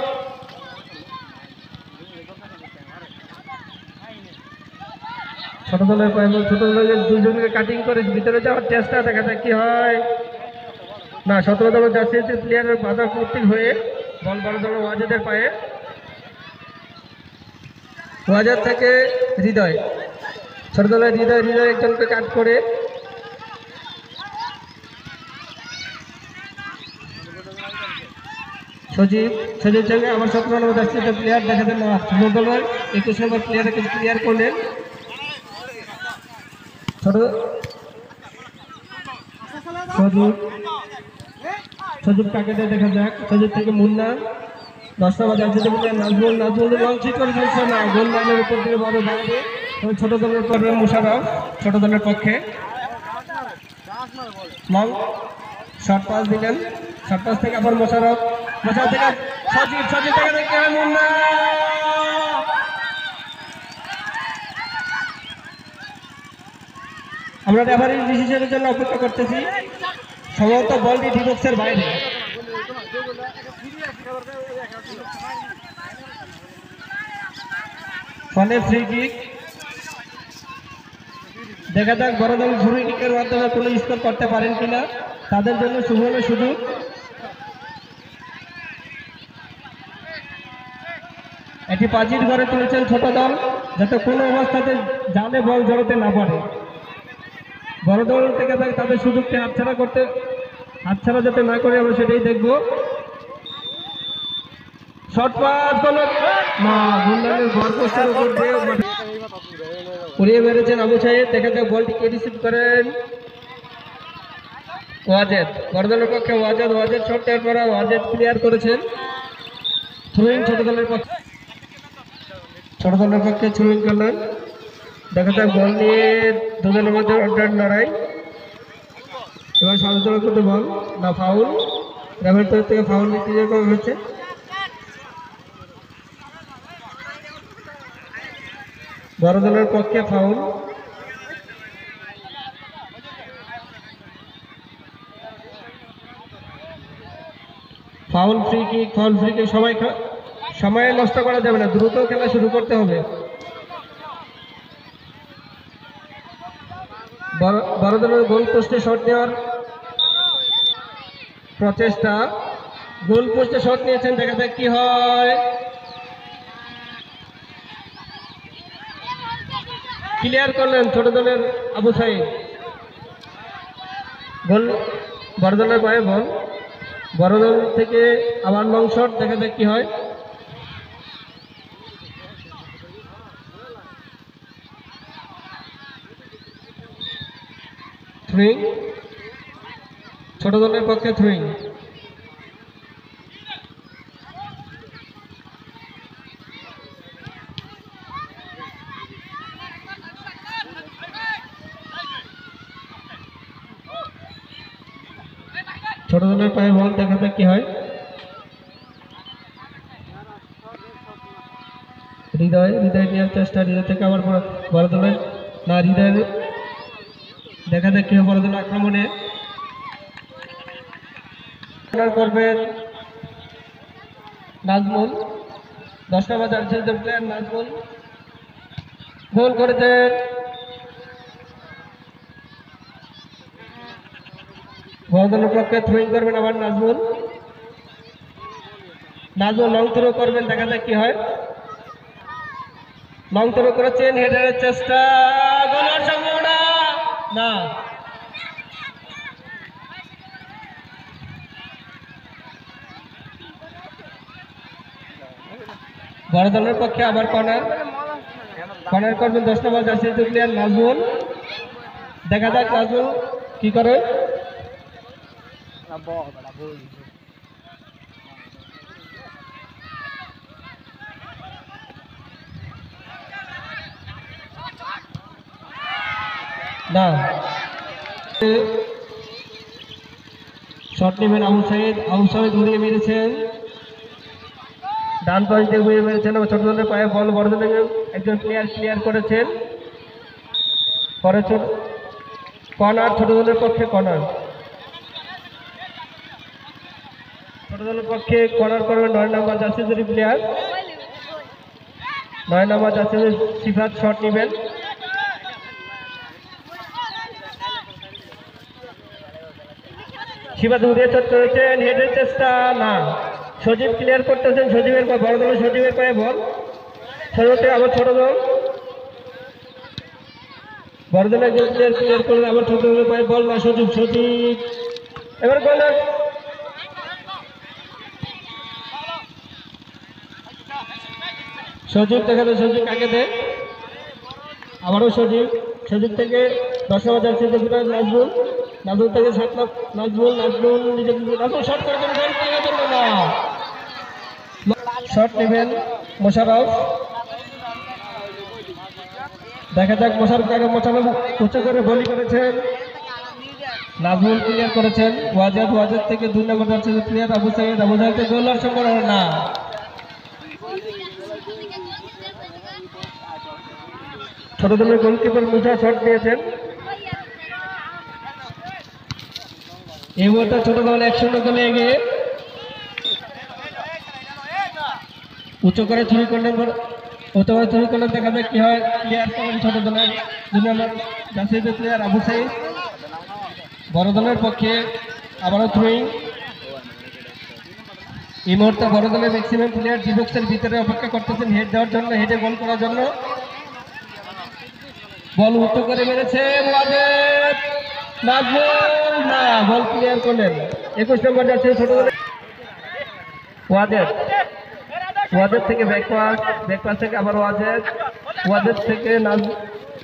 ছোট দলের পায়ে বল, ছোট দলের দুজনকে কাটিং করে ভিতরে যাওয়ার চেষ্টা, দেখা যাক কি হয় না। 17 নম্বর জার্সি প্লেয়ারের বাধা কর্তৃক হয়ে বল বড় দলের ওয়াজেদের পায়ে। ওয়াজেদ থেকে হৃদয়, ছোট দলের হৃদয় একজনকে কাট করে সজীব সঙ্গে আবার 17 নম্বর জার্সি প্লেয়ার, দেখা যায় না ছোট দলের 21 নম্বর প্লেয়ারকে ক্লিয়ার করলেন। সজীব কাকে দেখা যাক, সজীব থেকে মুন্না 10 নম্বর জার্সি নাজমুল লং শট করে দিয়েছে না, গোল লাইনের উপর দিয়ে বড় বাইরে। ছোট দলের পরে মোশাররফ ছোট দলের পক্ষে লং শর্ট পাস দিলেন, শর্ট পাস থেকে আবার মোশাররফ থেকে সজীব থেকে মুন্না, আমরা রেফারির ডিসিশনের জন্য অপেক্ষা করতেছি। সম্ভবত বলটি ডি বক্সের বাইরে। ফলে ফ্রি কিক। দেখা যাক বড় দল ফ্রি কিকের মাধ্যমে কোনো স্কোর করতে পারেন কিনা, তাদের জন্য সুবর্ণ সুযোগ। এটি পাজির ঘরে তুলেছেন ছোট দল, যাতে কোনো অবস্থাতে জালে বল জড়াতে না পারে। বড় দল থেকে তাদের সুযোগকে হাতছাড়া যাতে না করে, আমরা সেটাই দেখব। শর্ট পাস না, গুন্ডানের বরপোস্টের উপর দিয়ে উড়িয়ে মেরেছেন আবু সাইদ। দেখা যাক বলটিকে রিসিভ করেন ওয়াজেদ, বড় দলের পক্ষে ওয়াজেদ শট দেওয়ার পর ওয়াজেদ ক্লিয়ার করেছেন। থ্রোইং ছোট দলের পক্ষে। ছোট দলের পক্ষে থ্রোইং করলেন। দেখা যাক বল নিয়ে দুজনের মধ্যে অর্ডার লড়াই। এবার সাদা দলের মধ্যে বল না ফাউল, রেফারির তরফ থেকে ফাউল নিতে করা হচ্ছে। বড় দলের পক্ষে foul. Foul free kick, foul free kick. সময় নষ্ট করা যাবে না, দ্রুত খেলা শুরু করতে হবে। বড় দলের গোল পোস্টে শট নেওয়ার প্রচেষ্টা, গোল পোস্টে শট নিয়েছেন, দেখা যাক কি হয়। ক্লিয়ার করলেন ছোট দলের আবু সাইদ। গোল বড় দলের পায়ে বল, বড় দল থেকে আবার লং শট, দেখা যাক কি হয়। থ্রোইং, ছোট দলের পক্ষে থ্রোইং। ছোট দলের পায়ে বল, দেখা যাক কি হয়। হৃদয় নেওয়ার চেষ্টা, হৃদয় থেকে আবার বড় দলের না, হৃদয় দেখা যাক কি হয়। বড় দলের আক্রমণে করবেন নাজমুল, 10 নম্বর জার্সি প্লেয়ার নাজমুল গোল করেছেন। বড় দলের পক্ষে থ্রোইং করবেন আবার নাজমুল লং থ্রো করবেন, দেখা যাক কি হয়। লং থ্রো করেছেন, হেডারের চেষ্টা, গোলের সম্ভাবনা না। বড় দলের পক্ষে আবার কর্নার করবেন 10 নম্বর জার্সি প্লেয়ার নাজমুল, দেখা যাক নাজমুল কি করে। না, শট নেবেন আবু সাইদ ঘুরিয়ে মেরেছেন, ডান পাশ দিয়ে ঘুরিয়ে মেরেছেন। ছোট দলের পায়ে বল, বড় দলের একজন প্লেয়ার ক্লিয়ার করেছেন। পরে কর্নার, ছোট দলের পক্ষে কর্নার। ছোট দলের পক্ষে কর্নার করবেন 9 নম্বর জার্সি প্লেয়ার, 9 নম্বর জার্সি সিফাত শট নেবেন। সিফাত উড়িয়ে শট করেছেন, হেডের চেষ্টা না। সজীব ক্লিয়ার করতেছেন, সজীবের পর বড় দলের সজীবের পায়ে বল, সজীবতে আবার ছোট দল, বড় দলের ক্লিয়ার করলেন আবার ছোট দলের পায়ে বল না। সজীব এবার গোল। সজীব, দেখা যায় সজীব কাকে দেয়, আবারও সজীব থেকে 10 নম্বর জার্সি নাজমুল থেকে 7 নাজমুল নিজের শট করবেন, শট নেবেন মোশাররফ, দেখা যাক মোশাররফ উচ্চ করে বলি করেছেন, নাজমুল ক্লিয়ার করেছেন। ওয়াজেদ থেকে 2 নম্বর জার্সি প্লেয়ার আবু সাইদ গোল আর সম্ভাবনা না। ছোট দলের গোলকিপার মুসা শট দিয়েছেন। এই মুহূর্তে ছোট দল 1-0 গোলে এগিয়ে। উচ্চ করে ছুরি করলেন, দেখা যাক কি হয়। ক্লিয়ার করেন ছোট দলের 2 নম্বর জার্সি প্লেয়ার আবু সাইদ। বড় দলের পক্ষে আবারও থ্রোইং। এই মুহূর্তে বড় দলের ম্যাক্সিমাম প্লেয়ার ডি বক্সের ভিতরে অপেক্ষা করতেছেন হেড দেওয়ার জন্য, হেডে গোল করার জন্য। বল উচ্চ করে মেরেছে নাজমুল, না, বল ক্লিয়ার করলেন 21 নম্বর যাচ্ছে ছোট দলের ওয়াজেদ থেকে ব্যাকপাস থেকে আবার ওয়াজেদ থেকে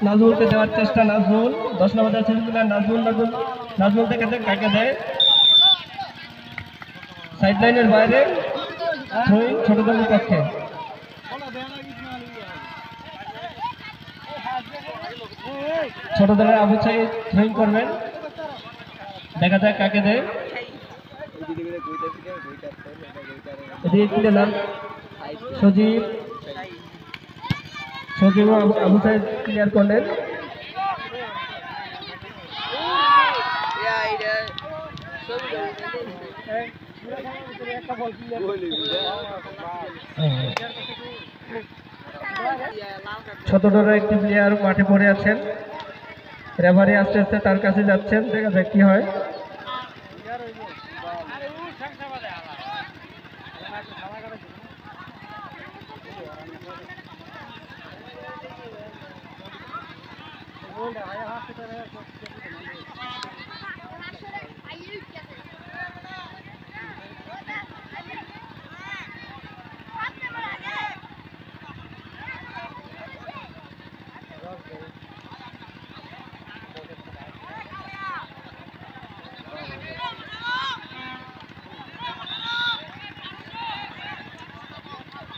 নাজমুলকে দেওয়ার চেষ্টা, নাজমুল 10 নম্বর যাচ্ছে নাজমুল থেকে কাকে দেয়, সাইড লাইনের বাইরে থ্রোইং ছোট দলের পক্ষে। ছোট দলের আবু সাইদ থ্রোইং করবেন, দেখা যাক কাকে দেয়। এদিকে ক্লিয়ার সজীব, সজীব আবু সাইদ ক্লিয়ার করলেন। ছোট দলের একটি প্লেয়ার মাঠে পড়ে আছেন, রেফারি আস্তে আস্তে তার কাছে যাচ্ছেন, দেখা যাক কি হয়।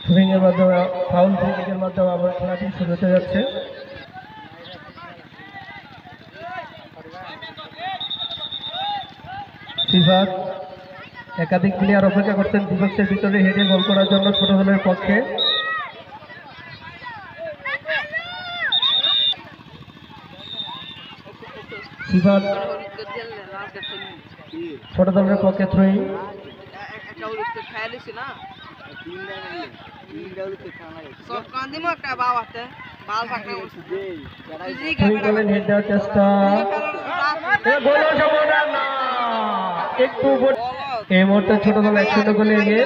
সুইংয়ের মাধ্যমে ফাউল ফ্রিকিকের মাধ্যমে আবার খেলাটি শুরু হতে যাচ্ছে। সিফাত একাধিক প্লেয়ার অপেক্ষা করতেন ডিবক্সের ভিতরে হেডে গোল করার জন্য ছোট দলের পক্ষে। সিফাত ছোট দলের পক্ষে থ্রোইং। হেড দেওয়ার চেষ্টা, একটু এই মুহূর্তে ছোট দল 1-0 গোলে এগিয়ে,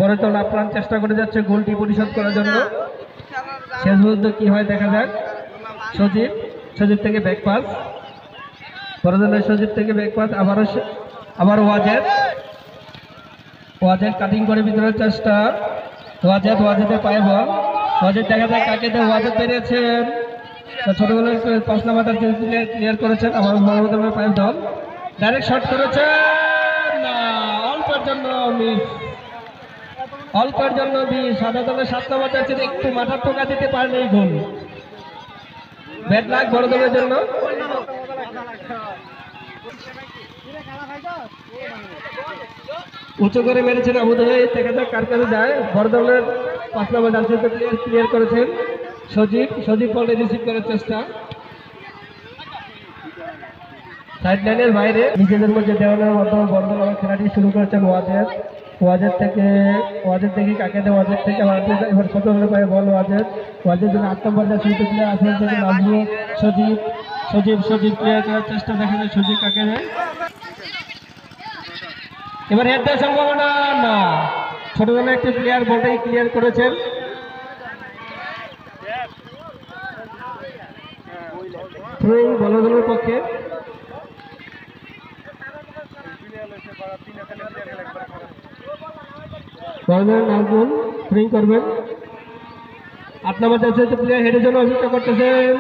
বড় দল আপ্রাণ চেষ্টা করে যাচ্ছে গোলটি পরিশোধ করার জন্য। শেষ পর্যন্ত কি হয় দেখা যাক। সজীব, সজীব থেকে ব্যাক পাস, বড় দলের সজীব থেকে ব্যাক পাস, আবার ওয়াজেদ, ওয়াজেদ কাটিং করে ভিতরের চেষ্টা, ওয়াজেদের পায়ে বল, ওয়াজেদ দেখা যায় কাকে দেয়, ওয়াজেদ বেরিয়েছেন, ছোট দলের 5 নাম্বার ক্লিয়ার করেছেন, আবার বড় দলের পায়ে দল ডাইরেক্ট শট করেছেন, অল্পের জন্য মিস, অল্পের জন্য মিস। সাদা দলের 7 নাম্বার যাচ্ছে, একটু মাথার টোকা দিতে পারেন এই গোল। ব্যাড লাক বড় দলের জন্য। উঁচু করে মেরেছেন আবু সাইদ, দেখা যাক কার কাছে যায়। বড় দলের 5 নম্বর জার্সি ক্লিয়ার করেছেন সজীব, সজীব বলটা রিসিভ করার চেষ্টা, সাইড লাইনের বাইরে নিজেদের মধ্যে দেওয়ানোর মাধ্যমে বড় দল আবার খেলাটি শুরু করেছেন ওয়াজেদ, ওয়াজেদ থেকে কাকে দেয়, ওয়াজেদ থেকে এবার ছোট দলের পায়ে বল, ওয়াজেদ জন্য 8 নম্বর জার্সি প্লেয়ার আসলে থেকে নামলো সজীব ক্লিয়ার করার চেষ্টা, দেখা যায় সজীব কাকে দেয়, এবার হেড দেওয়ার সম্ভাবনা না, ছোট দলের একটি প্লেয়ার বলটাই ক্লিয়ার করেছেন। থ্রোইং বড় দলের পক্ষে। বড় দলের নাজমুল থ্রোইং করবেন, 8 নম্বর জার্সি প্লেয়ার হেডের জন্য অপেক্ষা করতেছেন।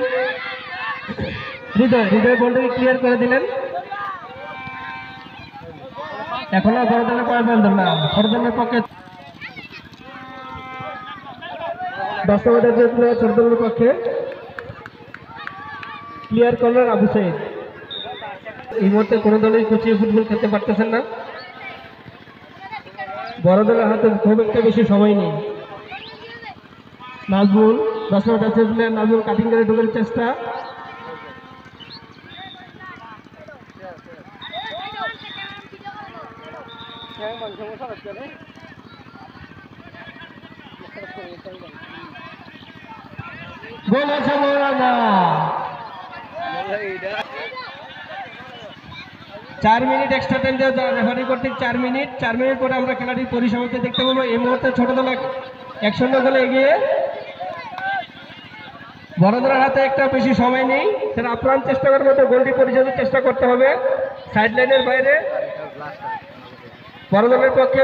হৃদয় বলটাকে ক্লিয়ার করে দিলেন। এখন আর বড় দলের পায়ে বল না, ছোট দলের পক্ষে 10 নম্বর জার্সি প্লেয়ার ছোট দলের পক্ষে ক্লিয়ার করলেন আবু সাইদ। এই মুহূর্তে কোনো দলই কুচিয়ে ফুটবল খেলতে পারতেছেন না, বড় দলের হাতে খুব একটা বেশি সময় নেই। নাজমুল 10 নম্বর জার্সি প্লেয়ার নাজমুল কাটিং করে ঢোকার চেষ্টা, গোল আছে মৌলানা। 4 মিনিট এক্সট্রা টাইম দেওয়া রেফারি কর্তৃক, 4 মিনিট পরে আমরা খেলাটির পরিসমাপ্তি দেখতে পাবো। এই মুহূর্তে ছোট দল 1-0 গোলে এগিয়ে, বড় দলের হাতে একটা বেশি সময় নেই, সেটা আপ্রাণ চেষ্টা করার মতো গোলটি পরিশোধের চেষ্টা করতে হবে। সাইড লাইনের বাইরে বড় দলের পক্ষে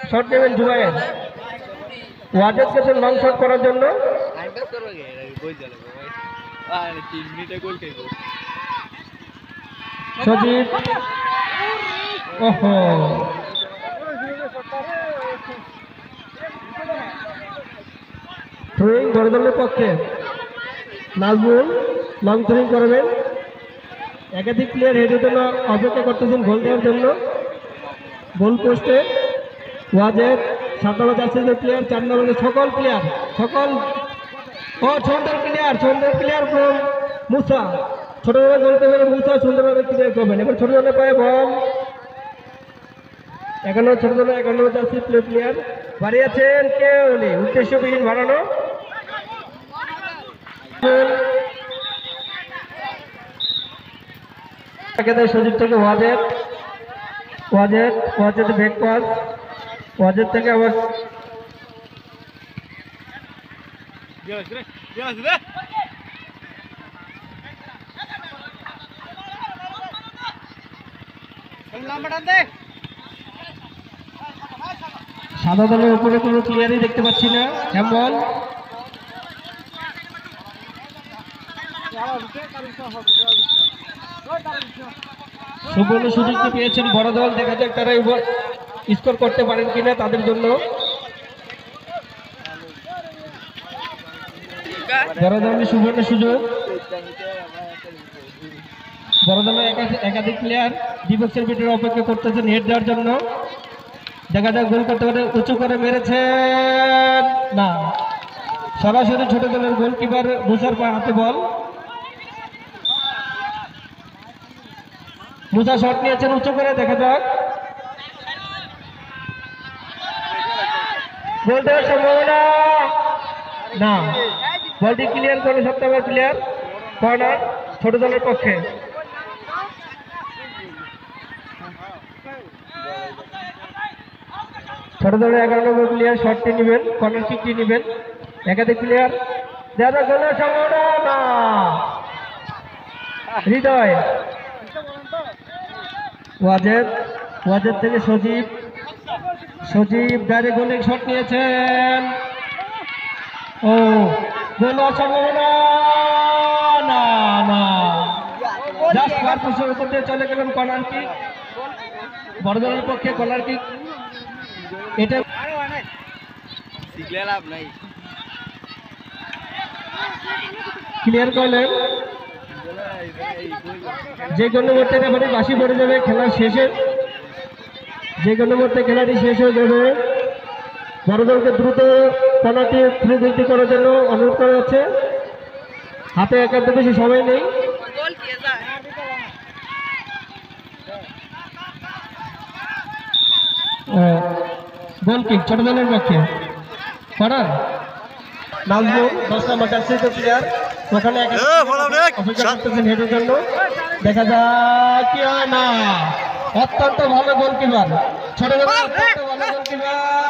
শট নেবেন জুবায়ের, ওয়াজেদ গেছেন লং শট করার জন্য। সজীব, ওহো থ্রোইং বড় দলের পক্ষে। নাজমুল লং থ্রোয়িং করবেন। একাধিক প্লেয়ার হেডের জন্য অপেক্ষা করতেছেন গোল দেওয়ার জন্য। গোল পোস্টে ওয়াজেদ 7 নম্বর জার্সির প্লেয়ার, 4 নম্বরের সকল প্লেয়ার সুন্দর প্লেয়ার ফ্রম মুসা, ছোটভাবে বলতে পারে মুসা সুন্দরভাবে ক্লিয়ার করবেন। এবার ছোট জনের পায়ে বল 51 ছোট জনের 51 নম্বর জার্সি প্লেয়ার বাড়িয়েছেন, কেউ নেই, উদ্দেশ্যবিহীন বাড়ানো। সুযোগ থেকে ওয়াজেদ ব্যাক পাস, ওয়াজেদ থেকে আবার সাদা দলের উপরে কোনো প্লেয়ারই দেখতে পাচ্ছি না। হ্যাম্বল সুবর্ণ সুযোগটি পেয়েছেন বড় দল, দেখা যাক তারা স্কোর করতে পারেন কিনা তাদের জন্য। বড় দলের সুবর্ণ সুযোগ, বড় দলের একাধিক প্লেয়ার ডিফেন্সের ভিতরে অপেক্ষা করতেছেন হেড দেওয়ার জন্য। দেখা যাক গোল করতে পারে, উঁচু করে মেরেছেন না, সরাসরি ছোট দলের গোলকিপার মুসার হাতে বল। মুসা শট নিয়েছেন উঁচু করে, দেখা যাক গোল দেওয়ার সম্ভাবনা না, বলটি ক্লিয়ার করে 7 নম্বর প্লেয়ার, কর্নার ছোট দলের পক্ষে। ছোট দলের 11 নম্বর প্লেয়ার শটটি নেবেন, কর্নার কিকটি নেবেন। একাধিক প্লেয়ার, দেখা গোলের সম্ভাবনা না, হৃদয় ওয়াজেদ থেকে সজীব ডাইরেক্ট গোলে শট নিয়েছেন। ও গোল সম্ভাবনা না, জাস্ট পারপুষের উপর দিয়ে চলে গেলেন কর্নার কিক, বড় দলের পক্ষে কর্নার কিক। এটা ক্লিয়ার করলেন, যে কোনো মুহূর্তে রেফারি বাঁশি পড়ে যাবে খেলার শেষে, যে কোনো মুহূর্তে খেলাটি শেষ হয়ে যাবে। বড় দলকে দ্রুত পেনাল্টি ফ্রি করার জন্য অনুরোধ করা হচ্ছে, হাতে একান্ত বেশি সময় নেই। গোল কিক ছোট দলের পক্ষে করার নাজমুল 10 নম্বর জার্সি প্লেয়ার, ওখানে অপেক্ষা করতেছেন হেডের জন্য। দেখা যাক কি হয় না, অত্যন্ত ভালো গোলকিপার, ছোট দলের অত্যন্ত ভালো গোলকিপার।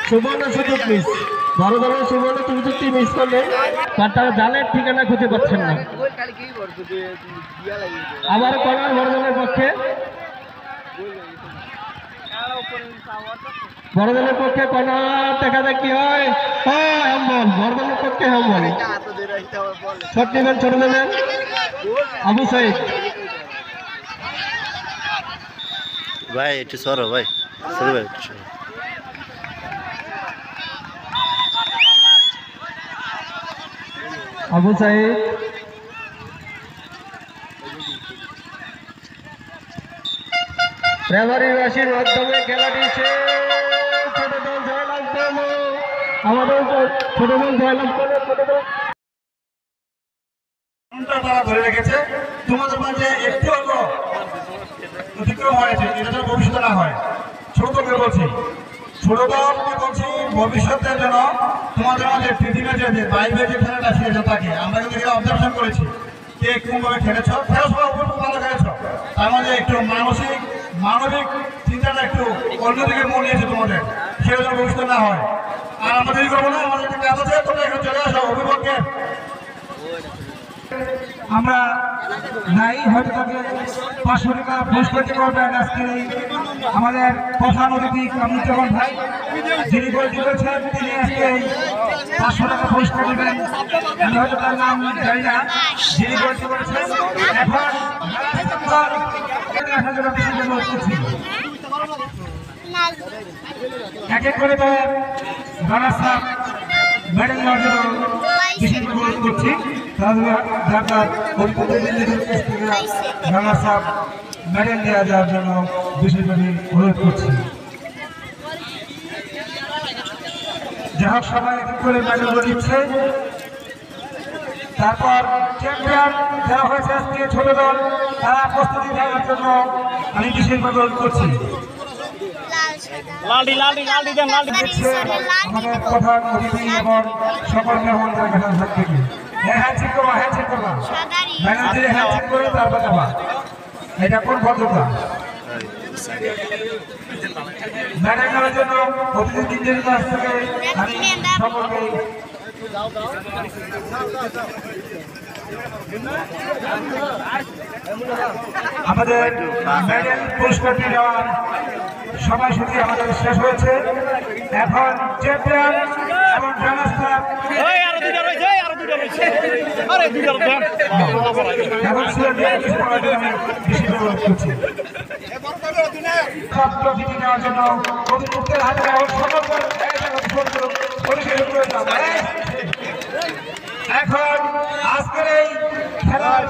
সুবর্ণ সুযোগ মিস, বড় দলের সুবর্ণ সুযোগটি মিস করলেন, তার জালের ঠিকানা খুঁজে পাচ্ছেন না। আবার কর্নার বড় দলের পক্ষে, বড় দলের পক্ষে কর্নার, দেখা যাক কি হয়। হ্যাম্বল, বড় দলের পক্ষে হ্যাম্বল, শট নেবেন ছোট দলের আবু সাইদ। ভাই একটু সরো ভাই, সরি ভাই একটু সরো। আবু সাইদ রেফারি রাশির মাধ্যমে খেলাটি শেষ, ছোট দল জয়লাভ করলো, আমাদের ছোট দল জয়লাভ করলো। ছোট দল তারা ধরে রেখেছে, তোমাদের মাঝে একটু হলো অতিক্রম হয়েছে, এটা যেন ভবিষ্যতে না হয়। ছোট দলকে বলছি, ভবিষ্যতের জন্য তোমাদের মাঝে পৃথিবীতে যে বাইরে যে খেলাটা শিখেছে তাকে আমরা কিন্তু এখানে অবজারভেশন করেছি, কে কোনভাবে খেলেছ, খেলা সবাই উপর ভালো খেলেছ, তার মধ্যে একটু মানবিক চিন্তাটা একটু অন্যদিকে মন নিয়েছে তোমাদের, সেটা যেন ভবিষ্যতে না হয়। আর আমরা দেরি করবো না, আমাদের একটা কাজ আছে, তোমরা এখন চলে আসো অভিভাবকের। আমরা নাই হয়তো তাকে 500 টাকা পুরস্কার করবেন আজকে আমাদের প্রধান অতিথি কামরুজ্জামান ভাই, যিনি করে দিয়েছেন, তিনি আজকে 500 টাকা পুরস্কার দেবেন। আমি হয়তো তার নাম জানি না, যিনি বলতে করেছেন। এখন এক এক করে রানা সাহেব মেডেল নেওয়ার জন্য বিশেষ অনুরোধ করছি। ঢাকার রানা সাহেব মেডেল নেওয়া যাওয়ার জন্য বিশেষভাবে অনুরোধ করছি। যাই হোক, সবাই এক করে মেডেল দিচ্ছে। তারপর চ্যাম্পিয়ন যারা হয়েছে আজকে ছোট দল, তারা প্রস্তুতি নেওয়ার জন্য আমি বিশেষভাবে অনুরোধ করছি। আমাদের প্রধান অতিথি এবং সকল মেহমানদের ঘাটাঘাট থেকে হ্যান্ডশেক করবা, হ্যান্ডশেক করবা, ম্যানেজারে হ্যান্ডশেক করে তারপর দেবা। এটা কোন ভদ্রতা? ম্যাডাম নেওয়ার জন্য অতিথি তিনজনের কাছ থেকে আমি সকলকে আমাদের মেডেল পুরস্কারটি দেওয়ার সময়সূচি আমাদের শেষ হয়েছে। এখন চ্যাম্পিয়ন এবং রানার্স আপ নেওয়ার জন্য অভিযুক্তের হাতে এখন আজকের এই খেলার